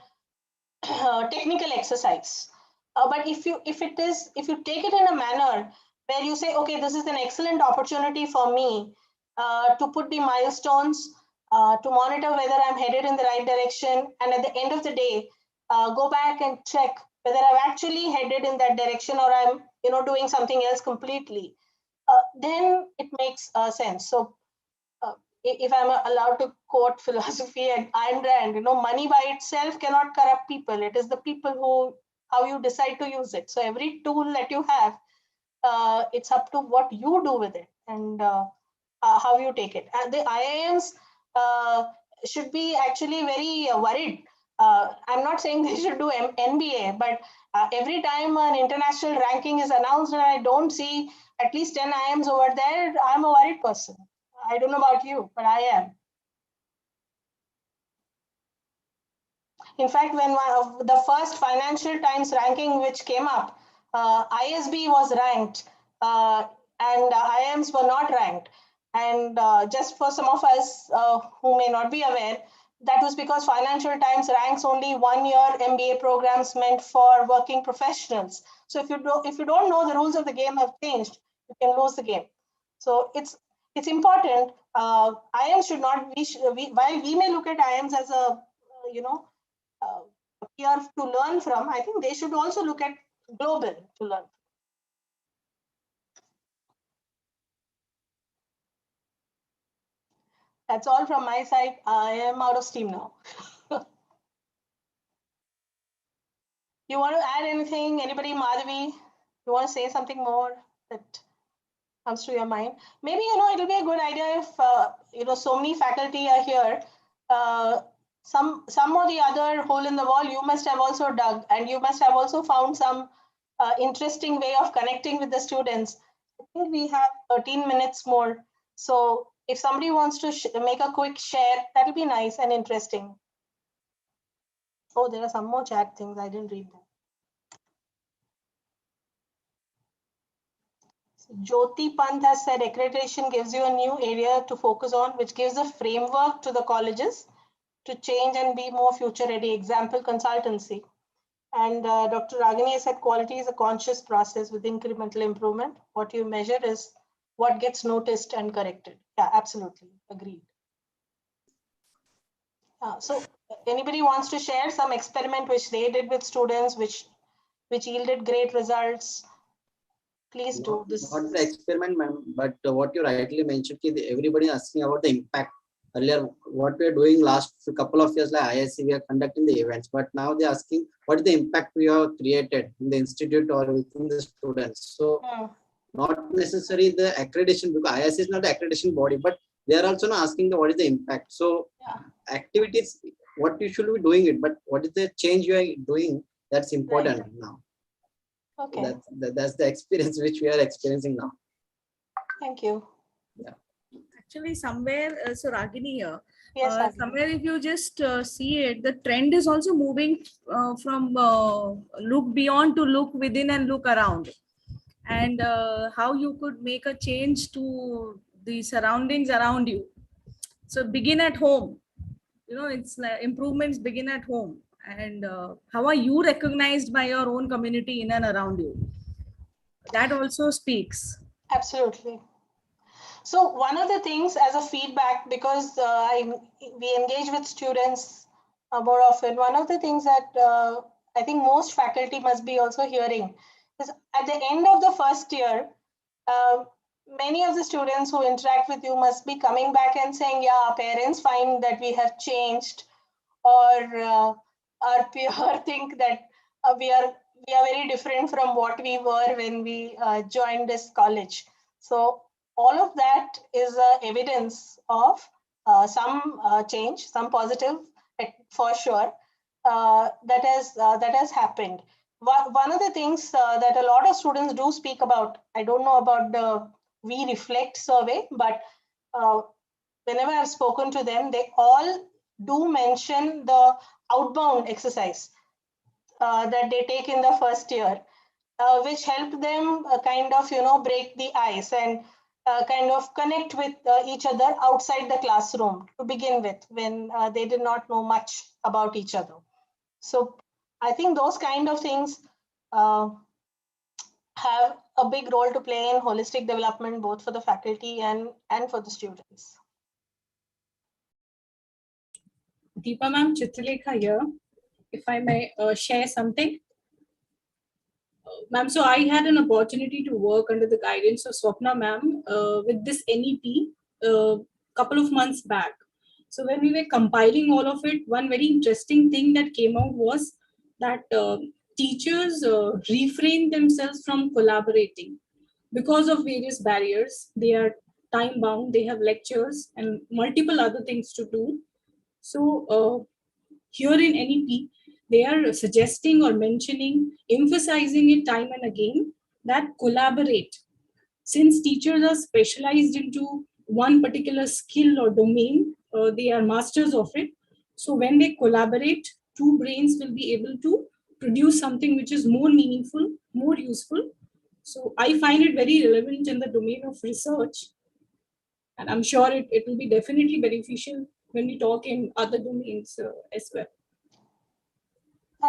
Speaker 4: technical exercise. But if you take it in a manner where you say, okay, this is an excellent opportunity for me to put the milestones, to monitor whether I'm headed in the right direction, and at the end of the day, go back and check whether I've actually headed in that direction or I'm doing something else completely, then it makes sense. So if I'm allowed to quote philosophy and Ayn Rand, money by itself cannot corrupt people. It is the people how you decide to use it. So every tool that you have, it's up to what you do with it and how you take it. And the IIMs should be actually very worried. I'm not saying they should do NBA, but every time an international ranking is announced and I don't see at least 10 IIMs over there, I'm a worried person. I don't know about you, but I am. In fact, when the first Financial Times ranking which came up, ISB was ranked and IIMs were not ranked. And just for some of us who may not be aware, that was because Financial Times ranks only 1 year MBA programs meant for working professionals. So if you don't know the rules of the game have changed, you can lose the game. So it's important. IIMs should not be, while we may look at IIMs as a peer to learn from, I think they should also look at global to learn. That's all from my side. I am out of steam now. You want to add anything? Anybody, Madhavi? You want to say something more that comes to your mind? Maybe, it'll be a good idea if, so many faculty are here. Some or the other hole in the wall you must have also dug, and you must have also found some interesting way of connecting with the students. I think we have 13 minutes more. So if somebody wants to make a quick share, that'll be nice and interesting. Oh, there are some more chat things. I didn't read them. Jyoti Pant has said accreditation gives you a new area to focus on, which gives a framework to the colleges to change and be more future ready. Example, consultancy. And Dr. Ragini said quality is a conscious process with incremental improvement. What you measure is what gets noticed and corrected. Yeah, absolutely. Agreed. So anybody wants to share some experiment which they did with students, which yielded great results? Please do this.
Speaker 2: Not the experiment, ma'am, but what you rightly mentioned, everybody asking about the impact. Earlier, what we are doing last couple of years, like ISC, we are conducting the events, but now they're asking what is the impact we have created in the institute or within the students. So, not necessarily the accreditation, because ISC is not the accreditation body, but they are also not asking what is the impact. So, activities, what you should be doing it, but what is the change you are doing, that's important now.
Speaker 4: Okay.
Speaker 2: That's the experience which we are experiencing now.
Speaker 4: Thank you.
Speaker 2: Yeah.
Speaker 6: Actually, somewhere, so Ragini here,
Speaker 4: Yes, Ragini.
Speaker 6: somewhere if you just see it, the trend is also moving from look beyond to look within and look around. And how you could make a change to the surroundings around you. So begin at home. You know, it's like improvements begin at home. And how are you recognized by your own community in and around you? That also speaks.
Speaker 4: Absolutely. So one of the things as a feedback, because we engage with students more often, one of the things that I think most faculty must be also hearing is at the end of the first year, many of the students who interact with you must be coming back and saying, yeah, our parents find that we have changed, or our peer think that we are very different from what we were when we joined this college. So all of that is evidence of some change, some positive for sure, that has happened. One of the things that a lot of students do speak about, I don't know about the We Reflect survey, but whenever I've spoken to them, they all do mention the outbound exercise that they take in the first year, which helped them kind of, break the ice and kind of connect with each other outside the classroom to begin with, when they did not know much about each other. So I think those kind of things have a big role to play in holistic development, both for the faculty and for the students.
Speaker 9: Deepa ma'am, Chitralekha here. If I may share something. Ma'am, so I had an opportunity to work under the guidance of Swapna ma'am with this NEP couple of months back. So when we were compiling all of it, one very interesting thing that came out was that teachers refrain themselves from collaborating because of various barriers. They are time bound, they have lectures and multiple other things to do. So here in NEP, they are suggesting or mentioning, emphasizing it time and again, that collaborate. Since teachers are specialized into one particular skill or domain, they are masters of it. So when they collaborate, two brains will be able to produce something which is more meaningful, more useful. So I find it very relevant in the domain of research. And I'm sure it will be definitely beneficial when we talk in other domains as well.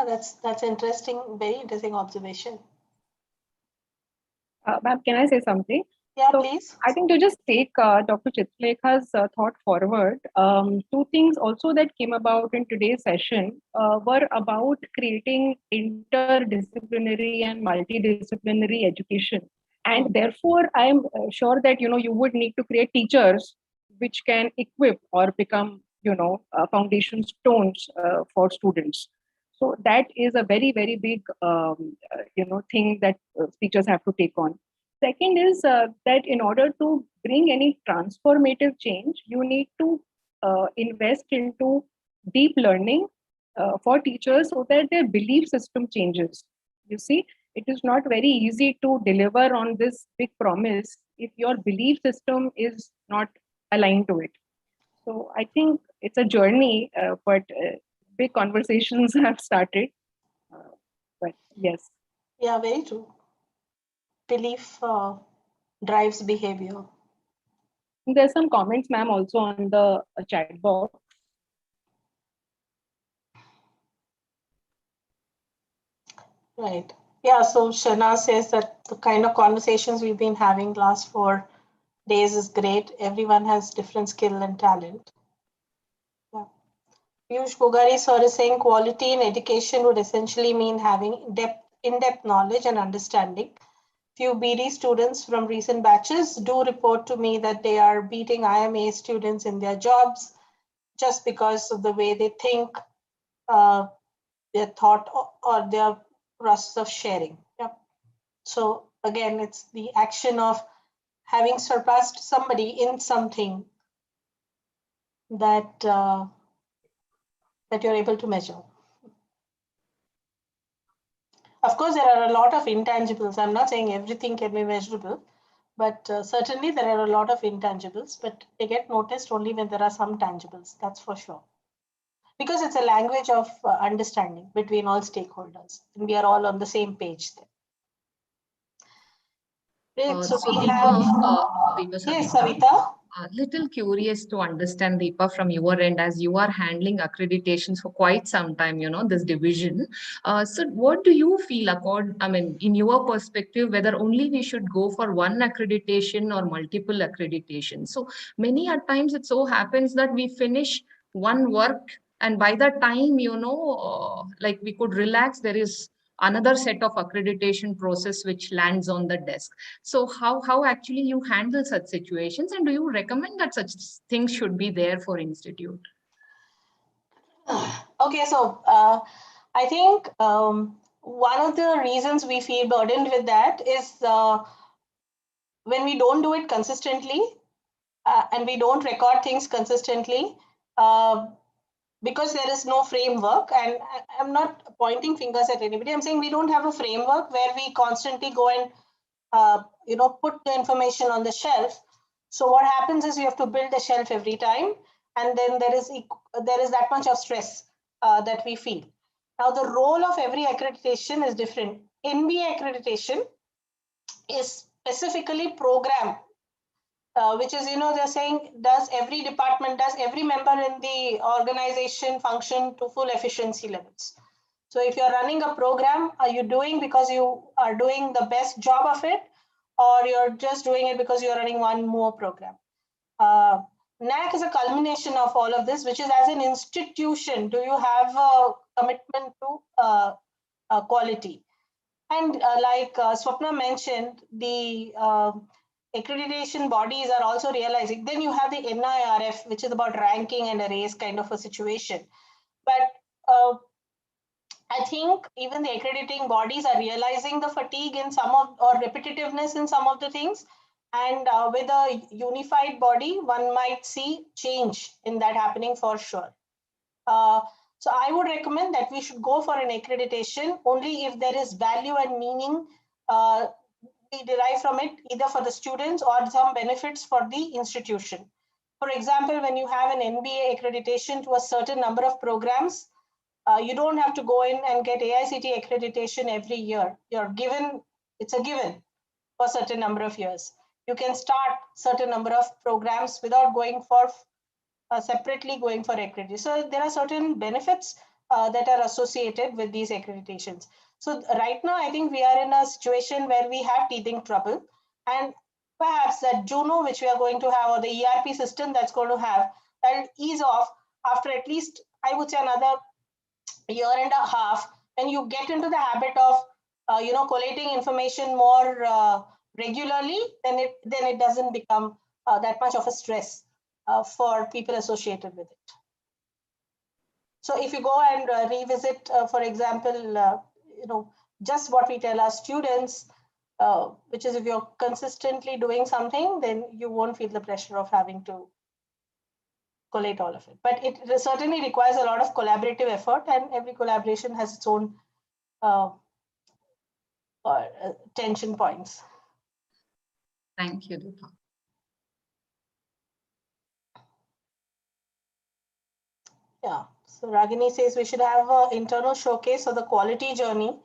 Speaker 4: That's interesting, very interesting observation.
Speaker 1: Ma'am, can I say something?
Speaker 4: Yeah,
Speaker 1: so
Speaker 4: please.
Speaker 1: I think to just take Dr. Chitralekha's thought forward, two things also that came about in today's session were about creating interdisciplinary and multidisciplinary education. And therefore, I am sure that, you would need to create teachers which can equip or become, foundation stones for students. So that is a very, very big, thing that teachers have to take on. Second is that in order to bring any transformative change, you need to invest into deep learning for teachers so that their belief system changes. You see, it is not very easy to deliver on this big promise if your belief system is not aligned to it. So I think it's a journey, but big conversations have started. But yes.
Speaker 4: Yeah, very true. Belief drives behavior.
Speaker 1: There's some comments, ma'am, also on the chat box.
Speaker 4: Right. Yeah, so Shana says that the kind of conversations we've been having last 4 days is great. Everyone has different skill and talent. Yeah. Piyush Bugari sir is saying quality in education would essentially mean having in-depth knowledge and understanding. Few BD students from recent batches do report to me that they are beating IMA students in their jobs just because of the way they think, their thought or their process of sharing. Yep. So again, it's the action of having surpassed somebody in something that that you're able to measure. Of course, there are a lot of intangibles. I'm not saying everything can be measurable, but certainly there are a lot of intangibles, but they get noticed only when there are some tangibles, that's for sure. Because it's a language of understanding between all stakeholders, and we are all on the same page there. Great. So we have, yes, Savita.
Speaker 10: Little curious to understand, Deepa, from your end, as you are handling accreditations for quite some time, this division. So what do you feel in your perspective, whether only we should go for one accreditation or multiple accreditations? So many at times it so happens that we finish one work, and by that time, like we could relax, there is another set of accreditation process which lands on the desk. So how actually you handle such situations, and do you recommend that such things should be there for institute?
Speaker 4: Okay, so I think one of the reasons we feel burdened with that is when we don't do it consistently and we don't record things consistently, because there is no framework, and I'm not pointing fingers at anybody. I'm saying we don't have a framework where we constantly go and put the information on the shelf. So what happens is you have to build a shelf every time, and then there is that much of stress that we feel. Now the role of every accreditation is different. NBA accreditation is specifically programmed, which is, they're saying, does every member in the organization function to full efficiency levels? So if you're running a program, are you doing because you are doing the best job of it, or you're just doing it because you're running one more program? NAC is a culmination of all of this, which is, as an institution, do you have a commitment to quality? And like Swapna mentioned, the accreditation bodies are also realizing. Then you have the NIRF, which is about ranking and a race kind of a situation. But I think even the accrediting bodies are realizing the fatigue in or repetitiveness in some of the things. And with a unified body, one might see change in that happening for sure. So I would recommend that we should go for an accreditation only if there is value and meaning we derive from it, either for the students or some benefits for the institution. For example, when you have an NBA accreditation to a certain number of programs, you don't have to go in and get AICTE accreditation every year. It's a given for a certain number of years. You can start certain number of programs without going for separately going for accreditation. So there are certain benefits that are associated with these accreditations. So right now, I think we are in a situation where we have teething trouble, and perhaps that Juno, which we are going to have, or the ERP system that's going to have, that'll ease off after at least, I would say, another year and a half, when you get into the habit of collating information more regularly, then it doesn't become that much of a stress for people associated with it. So if you go and revisit, for example, just what we tell our students, which is if you're consistently doing something, then you won't feel the pressure of having to collate all of it. But it certainly requires a lot of collaborative effort, and every collaboration has its own tension points.
Speaker 10: Thank you, Deepa. Yeah, so Ragini says we should have an internal showcase of the quality journey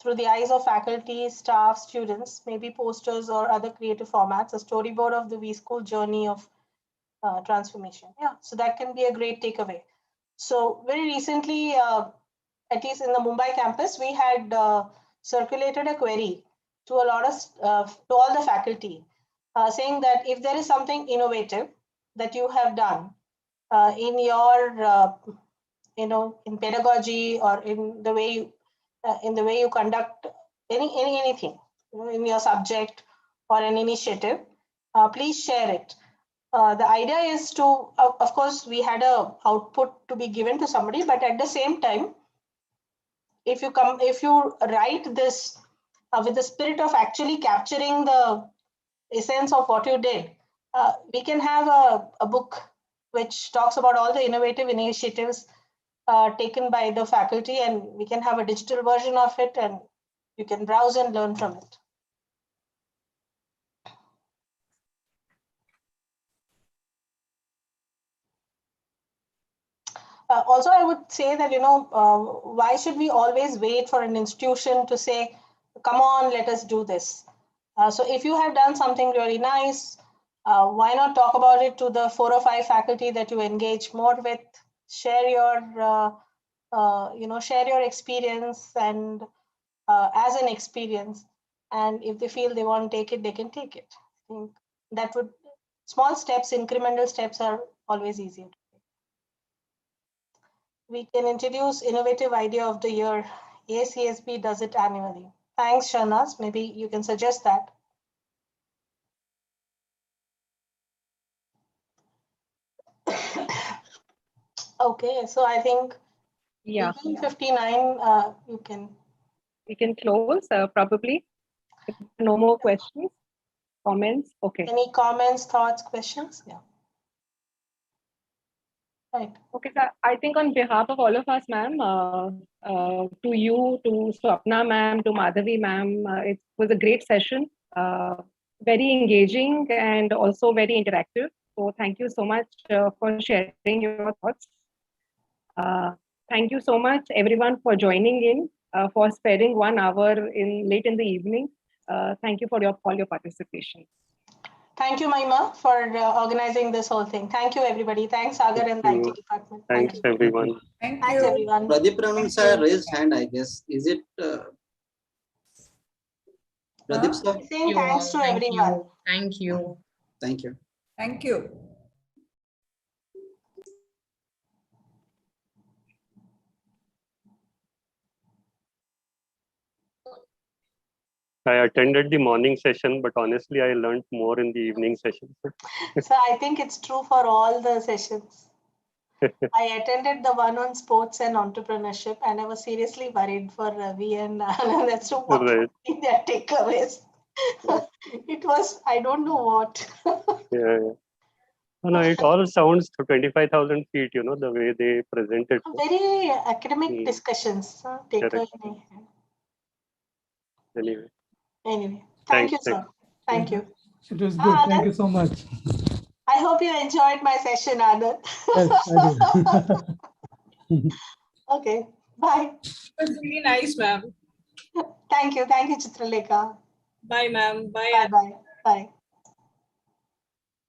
Speaker 4: through the eyes of faculty, staff, students, maybe posters or other creative formats, a storyboard of the V-School journey of transformation. Yeah, so that can be a great takeaway. So very recently, at least in the Mumbai campus, we had circulated a query to a lot of to all the faculty, saying that if there is something innovative that you have done in your in pedagogy or in the way you conduct anything in your subject or an initiative, please share it. The idea is to, of course, we had a output to be given to somebody, but at the same time, if you write this with the spirit of actually capturing the essence of what you did, we can have a book which talks about all the innovative initiatives taken by the faculty, and we can have a digital version of it, and you can browse and learn from it. Also, I would say that, why should we always wait for an institution to say, come on, let us do this? So if you have done something really nice, why not talk about it to the 4 or 5 faculty that you engage more with, share your, share your experience and as an experience. And if they feel they want to take it, they can take it. I think that would, small steps, incremental steps are always easier. We can introduce innovative idea of the year. ACSB does it annually. Thanks, Shahnaz. Maybe you can suggest that. Okay, so I think 59, you can.
Speaker 1: We can close probably. No more questions, comments. Okay.
Speaker 4: Any comments, thoughts, questions? Yeah. Right.
Speaker 1: Okay, so I think on behalf of all of us, ma'am, to you, to Swapna ma'am, to Madhavi ma'am, it was a great session, very engaging and also very interactive. So thank you so much for sharing your thoughts. Thank you so much, everyone, for joining in, for sparing 1 hour late in the evening. Thank you for all your participation.
Speaker 4: Thank you, Mahima, for organizing this whole thing. Thank you, everybody. Thanks, Sagar and the IT department.
Speaker 8: Thanks, everyone.
Speaker 3: Thanks,
Speaker 4: everyone.
Speaker 2: Pradeep Ranam sir raised hand, I guess. Is it Pradeep sir?
Speaker 4: Saying thanks to everyone.
Speaker 10: Thank you.
Speaker 2: Thank you.
Speaker 3: Thank you.
Speaker 8: I attended the morning session, but honestly, I learned more in the evening session.
Speaker 4: So I think it's true for all the sessions. I attended the one on sports and entrepreneurship, and I was seriously worried for Ravi and that's to what
Speaker 8: Right.
Speaker 4: their takeaways. It was, I don't know what.
Speaker 8: Yeah. No, it all sounds to 25,000 feet, the way they present it.
Speaker 4: Very academic discussions. Anyway, thank you, sir. Thank you.
Speaker 11: It was good. Thank you so much.
Speaker 4: I hope you enjoyed my session, Anand.
Speaker 11: Yes, I did.
Speaker 4: Okay, bye.
Speaker 9: It was really nice, ma'am.
Speaker 4: Thank you. Thank you, Chitralekha.
Speaker 9: Bye, ma'am. Bye.
Speaker 4: Bye. Bye.